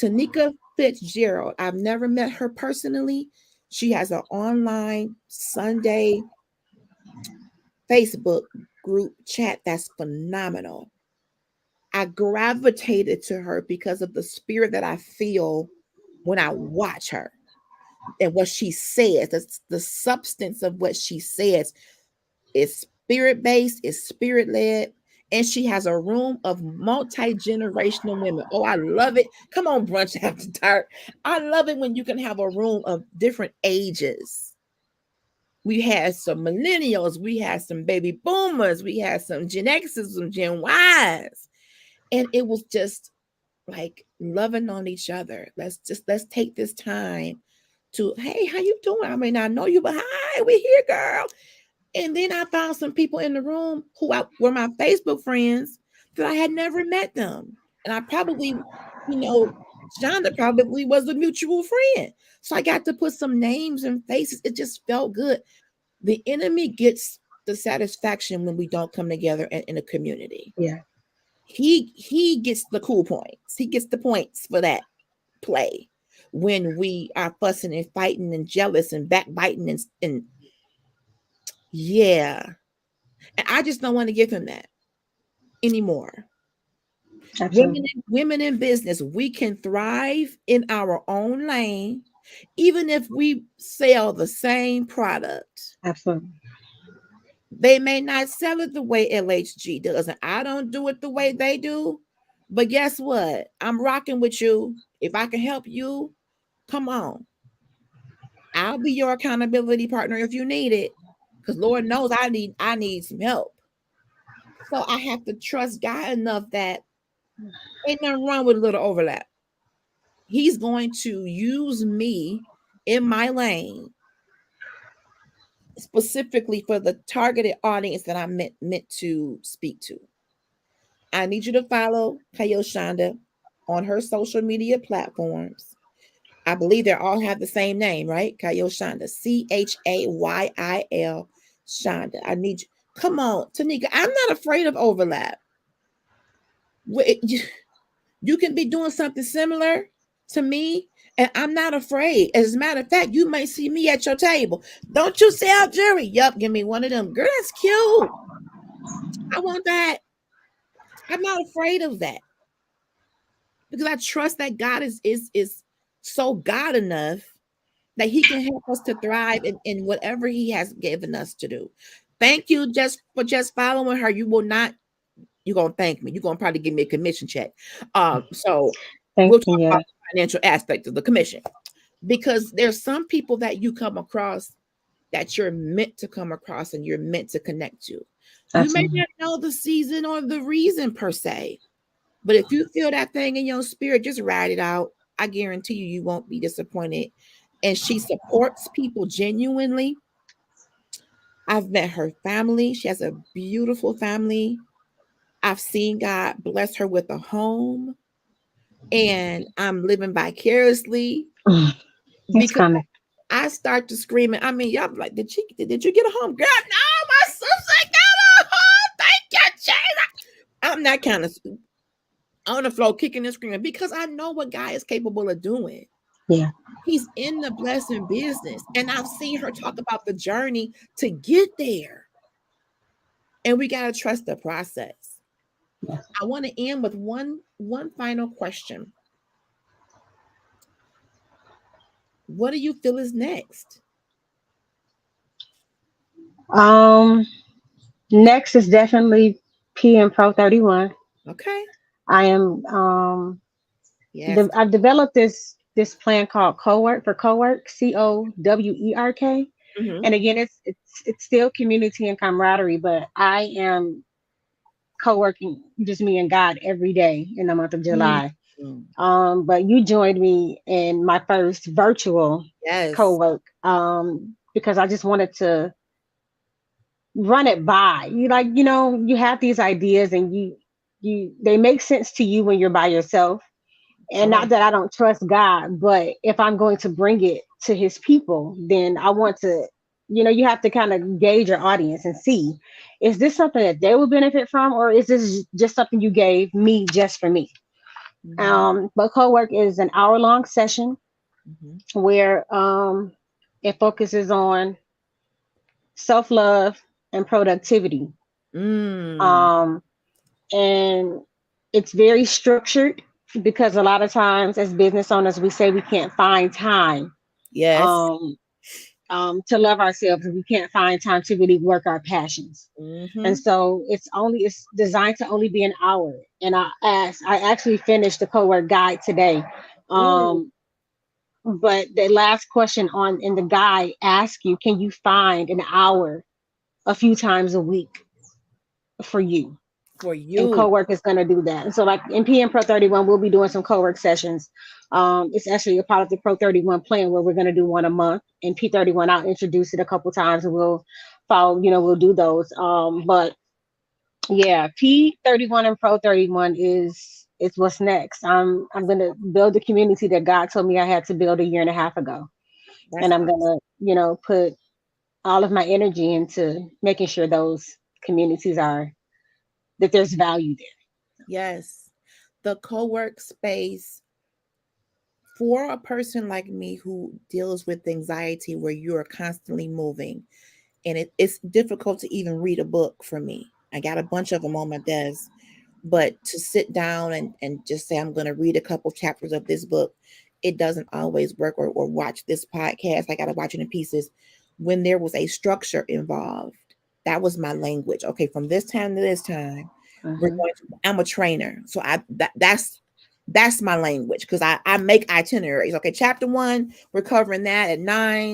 Tanika Fitzgerald, I've never met her personally. She has an online Sunday Facebook group chat that's phenomenal. I gravitated to her because of the spirit that I feel when I watch her and what she says. That's the substance of what she says is spirit based, is spirit led, and she has a room of multi generational women. Oh, I love it. Come on, Brunch After Dark. I love it when you can have a room of different ages We had some millennials, we had some baby boomers, we had some Gen X's, some Gen Y's. And it was just like loving on each other. Let's take this time to, hey, how you doing? I may not know you, but hi, we here, girl. And then I found some people in the room were my Facebook friends that I had never met them. And I probably, Shonda probably was a mutual friend. So I got to put some names and faces. It just felt good. The enemy gets the satisfaction when we don't come together in a community. Yeah. He gets the cool points. He gets the points for that play when we are fussing and fighting and jealous and backbiting and yeah. And I just don't want to give him that anymore. Absolutely. Women in business, we can thrive in our own lane, even if we sell the same product. Absolutely. They may not sell it the way LHG does, and I don't do it the way they do. But guess what? I'm rocking with you. If I can help you, come on. I'll be your accountability partner if you need it. Because Lord knows I need some help. So I have to trust God enough that ain't nothing wrong with a little overlap. He's going to use me in my lane specifically for the targeted audience that I'm meant to speak to. I need you to follow ChayilChanda on her social media platforms. I believe they all have the same name, right? ChayilChanda, Chayil Shonda. I need you. Come on, Tanika. I'm not afraid of overlap. You can be doing something similar to me, and I'm not afraid. As a matter of fact, you may see me at your table. Don't you sell jewelry? Yup, give me one of them. Girl, that's cute. I want that. I'm not afraid of that because I trust that God is so God enough that He can help us to thrive in whatever He has given us to do. Thank you for following her. You will not. You're gonna thank me. You're gonna probably give me a commission check. So Thank we'll you. talk Yeah. about the financial aspect of the commission because there's some people that you come across that you're meant to come across and you're meant to connect to. You may Absolutely. not know the season or the reason per se, but if you feel that thing in your spirit, just ride it out. I guarantee you won't be disappointed. And she supports people genuinely. I've met her family. She has a beautiful family. I've seen God bless her with a home, and I'm living vicariously It's because coming. I start to scream. I mean, y'all be like, did you get a home? Girl, no, my sister got a home. Thank you, Jesus. I'm that kind of on the floor kicking and screaming because I know what God is capable of doing. Yeah. He's in the blessing business. And I've seen her talk about the journey to get there. And we got to trust the process. Yeah. I want to end with one final question. What do you feel is next? Um. Next is definitely PM Pro 31. Okay. I am Yes. I've developed this plan called Cowork, COWERK. Mm-hmm. And again, it's still community and camaraderie, but I am co-working just me and God every day in the month of July. Mm-hmm. But you joined me in my first virtual Yes. co-work because I just wanted to run it by you. Like, you have these ideas and they make sense to you when you're by yourself. And Oh, not that I don't trust God, but if I'm going to bring it to his people, then I want to, you have to kind of gauge your audience and see, is this something that they will benefit from, or is this just something you gave me just for me? mm-hmm. But co-work is an hour-long session Mm-hmm. where it focuses on self-love and productivity. Mm. Um, and it's very structured because a lot of times as business owners, we say we can't find time Yes. um, to love ourselves. We can't find time to really work our passions. And Mm-hmm. so it's designed to only be an hour. And I actually finished the co-work guide today. Ooh. Um, But the last question on in the guide asks you, can you find an hour a few times a week for you? For And you. co-work is going to do that. And so like in PM Pro 31, we'll be doing some co-work sessions. It's actually a part of the Pro 31 plan where we're going to do one a month. And P31, I'll introduce it a couple times and we'll follow, we'll do those. But yeah, P31 and Pro 31 is what's next. I'm going to build the community that God told me I had to build a year and a half ago. That's And I'm going awesome. to, put all of my energy into making sure those communities are that there's value there. Yes. The co-work space for a person like me who deals with anxiety where you're constantly moving and it's difficult to even read a book for me. I got a bunch of them on my desk, but to sit down and just say I'm going to read a couple chapters of this book, it doesn't always work, or watch this podcast. I got to watch it in pieces. When there was a structure involved, that was my language. Okay, from this time to this time, we're Mhm. going to, I'm a trainer. So that's my language because I make itineraries. Okay, chapter 1, we're covering that at 9,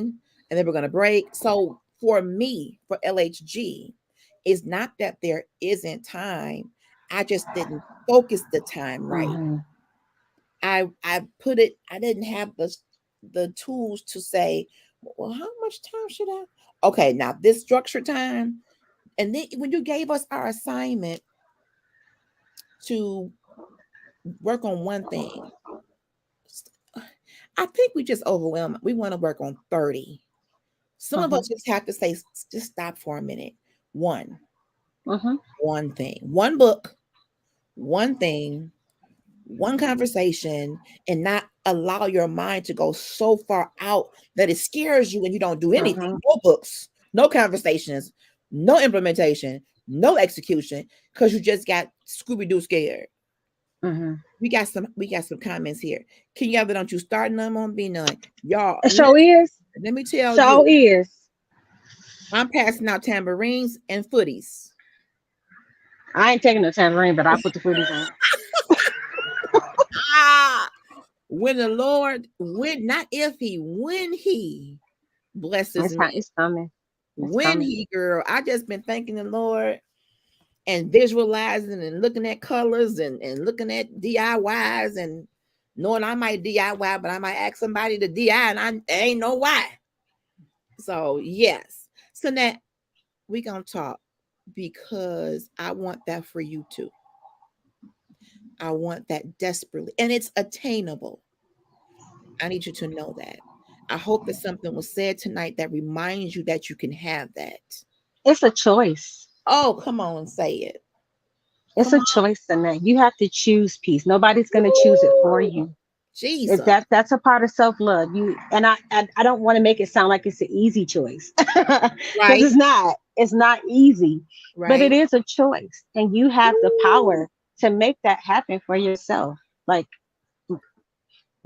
and then we're going to break. So for me, for LHG, it's not that there isn't time. I just didn't focus the time right. Mhm. I put it, I didn't have the tools to say, well, how much time should I? Okay, now this structured time. And then when you gave us our assignment to work on one thing, I think we just overwhelmed. We want to work on 30. Some of us Mhm. just have to say, just stop for a minute. One, Mhm. one thing, one book, one thing, one conversation, and not allow your mind to go so far out that it scares you and you don't do anything. Mhm. No books, no conversations, no implementation, no execution, because you just got Scooby-Doo scared. Mhm. We got some comments here. King Yaba, don't you start none on be none. Y'all, It sure listen, is. let me tell Sure you, is. I'm passing out tambourines and footies. I ain't taking the tambourine, but I'll put the foodies on. Ah, when the Lord, when not if he, when he blesses It's fine. me. It's coming. It's When coming. he, girl, I just been thanking the Lord and visualizing and looking at colors and looking at DIYs and knowing I might DIY, but I might ask somebody to DI and I ain't know why. So yes. So now we gonna talk because I want that for you too. I want that desperately. And it's attainable. I need you to know that. I hope that something was said tonight that reminds you that you can have that. It's a choice. Oh, come on and say it. It's Come a on. choice in that. You have to choose peace. Nobody's gonna choose it for Woo! you. If Jesus. that's a part of self love. I don't want to make it sound like it's an easy choice because Right, it's not. It's not easy, but it right. is a choice, and you have the Woo, power to make that happen for yourself. Like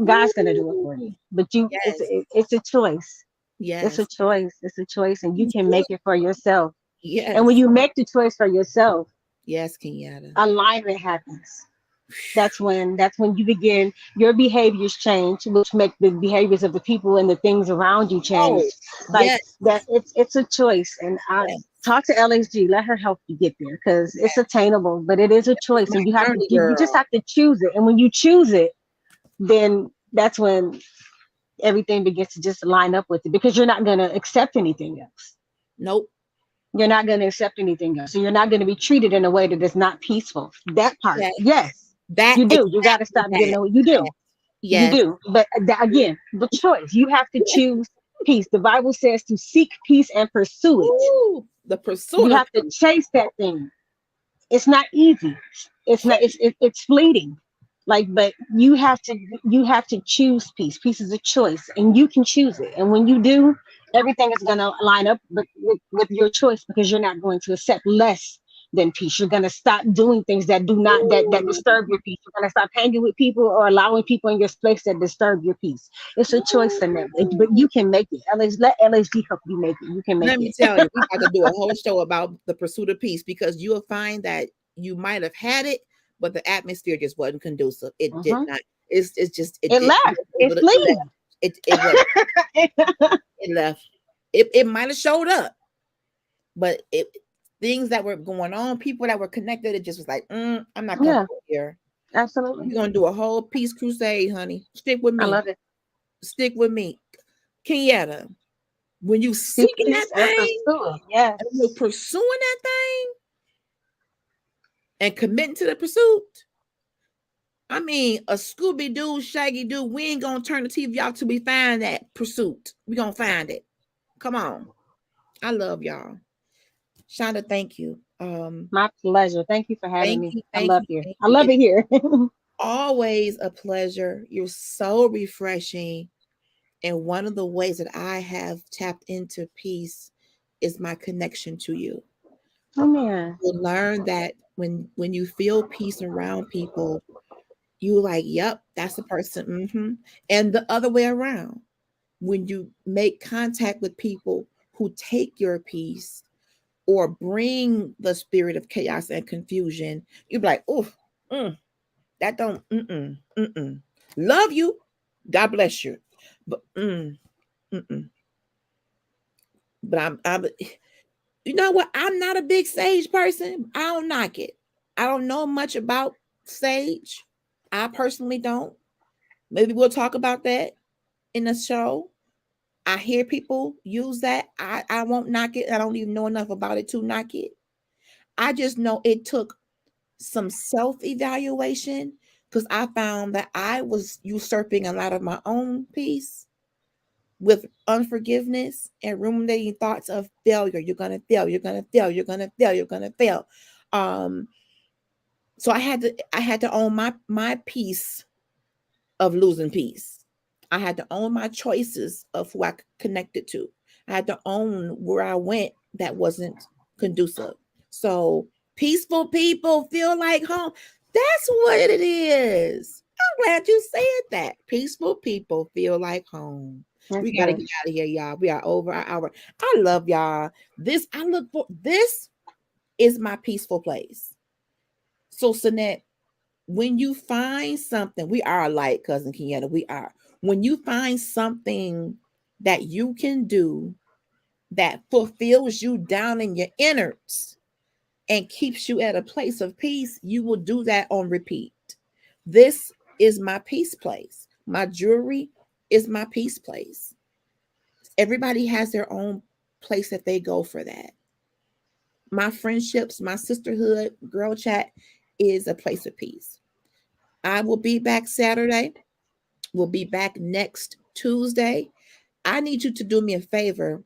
God's gonna do it for woo. you, but Yes, it's a choice. It's a yes. choice. It's a choice, and you He's can good. make it for yourself. And when Yes, you make the choice for yourself, yes, Kenyatta. alignment happens. That's when you begin your behaviors change, which make the behaviors of the people and the things around you change. Oh, Like yes, that, it's a choice. And I yes, talk to LSG, let her help you get there because it's yes. attainable, but it is a It's choice, my and journey, you just girl. have to choose it. And when you choose it, then that's when everything begins to just line up with it because you're not going to accept anything else. Nope. You're not going to accept anything else. So you're not going to be treated in a way that is not peaceful. That part, Yes, yes, that you do. You got to exactly stop giving that. away. You do. Yes, You yes. do. But again, the choice. You have to choose peace. The Bible says to seek peace and pursue it. Woo, the pursuit You of have to peace. chase that thing. It's not easy. It's not. It's fleeting. Like, but you have to choose peace. Peace is a choice, and you can choose it. And when you do, everything is gonna line up with your choice because you're not going to accept less than peace. You're gonna stop doing things that do not that Woo, disturb your peace. You're gonna stop hanging with people or allowing people in your space that disturb your peace. It's a choice in that, but woo. you can make it. Let LSD help you make it. You can make Let me it. tell you, we about to do a whole show about the pursuit of peace because you'll find that you might have had it, but the atmosphere just wasn't conducive. It did Mhm. not. It's just it It did. left. It It left. fleeing. It was it left. It might have showed up, but it things that were going on, people that were connected, it just was like, I'm not Yeah, comfortable here. absolutely. We're gonna do a whole peace crusade, honey. Stick with I me. love it. Stick with me. Kenyatta, when you Seek seeking that peace and thing pursue it. and you're Yes. pursuing that thing and committing to the pursuit. I mean, a Scooby Doo, Shaggy Doo, we ain't gonna turn the TV off till we find that pursuit. We gonna find it. Come on. I love y'all. Shonda, thank you. My pleasure. Thank you for having Thank me. you, I thank love you, here. thank I you. love It's it here. always a pleasure. You're so refreshing. And one of the ways that I have tapped into peace is my connection to you. Oh man. You learn that when you feel peace around people, you like, yep, that's the person. And the other way around. When you make contact with people who take your peace or bring the spirit of chaos and confusion, you're like, oh, that don't, love you. God bless you. But, mm-mm. But I'm, you know what? I'm not a big sage person. I don't knock it. I don't know much about sage. I personally don't. Maybe we'll talk about that in the show. I hear people use that. I won't knock it. I don't even know enough about it to knock it. I just know it took some self-evaluation because I found that I was usurping a lot of my own peace with unforgiveness and ruminating thoughts of failure. You're gonna fail, you're gonna fail, you're gonna fail, you're gonna fail. Um, so I had to own my piece of losing peace. I had to own my choices of who I connected to. I had to own where I went that wasn't conducive. So peaceful people feel like home. That's what it is. I'm glad you said that. Peaceful people feel like home. That's We got to good. get out of here, y'all. We are over our hour. I love y'all. This is my peaceful place. So, Sinette, when you find something, we are alike, cousin Kenyatta. We are. When you find something that you can do that fulfills you down in your innards and keeps you at a place of peace, you will do that on repeat. This is my peace place. My jewelry is my peace place. Everybody has their own place that they go for that. My friendships, my sisterhood, girl chat is a place of peace. I will be back Saturday. We'll be back next Tuesday. I need you to do me a favor.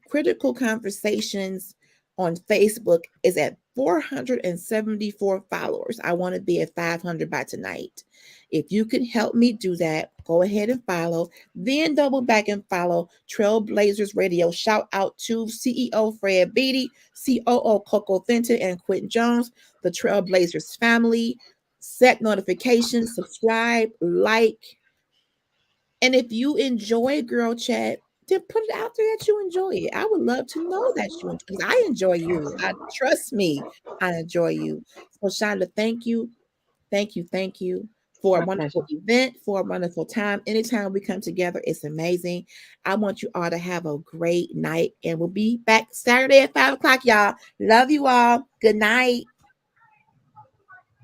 Critical Conversations on Facebook is at 474 followers. I want to be at 500 by tonight. If you can help me do that, go ahead and follow. Then double back and follow Trailblazers Radio. Shout out to CEO Fred Beatty, COO Coco Fenton, and Quentin Jones, the Trailblazers family. Set notifications, subscribe, like, and if you enjoy Girl Chat, then put it out there that you enjoy it. I would love to know that you enjoy, because I enjoy you. I trust me, I enjoy you. So Shonda, thank you for a My wonderful pleasure. event, for a wonderful time. Anytime we come together, it's amazing. I want you all to have a great night, and we'll be back Saturday at 5 o'clock, y'all. Love you all. Good night.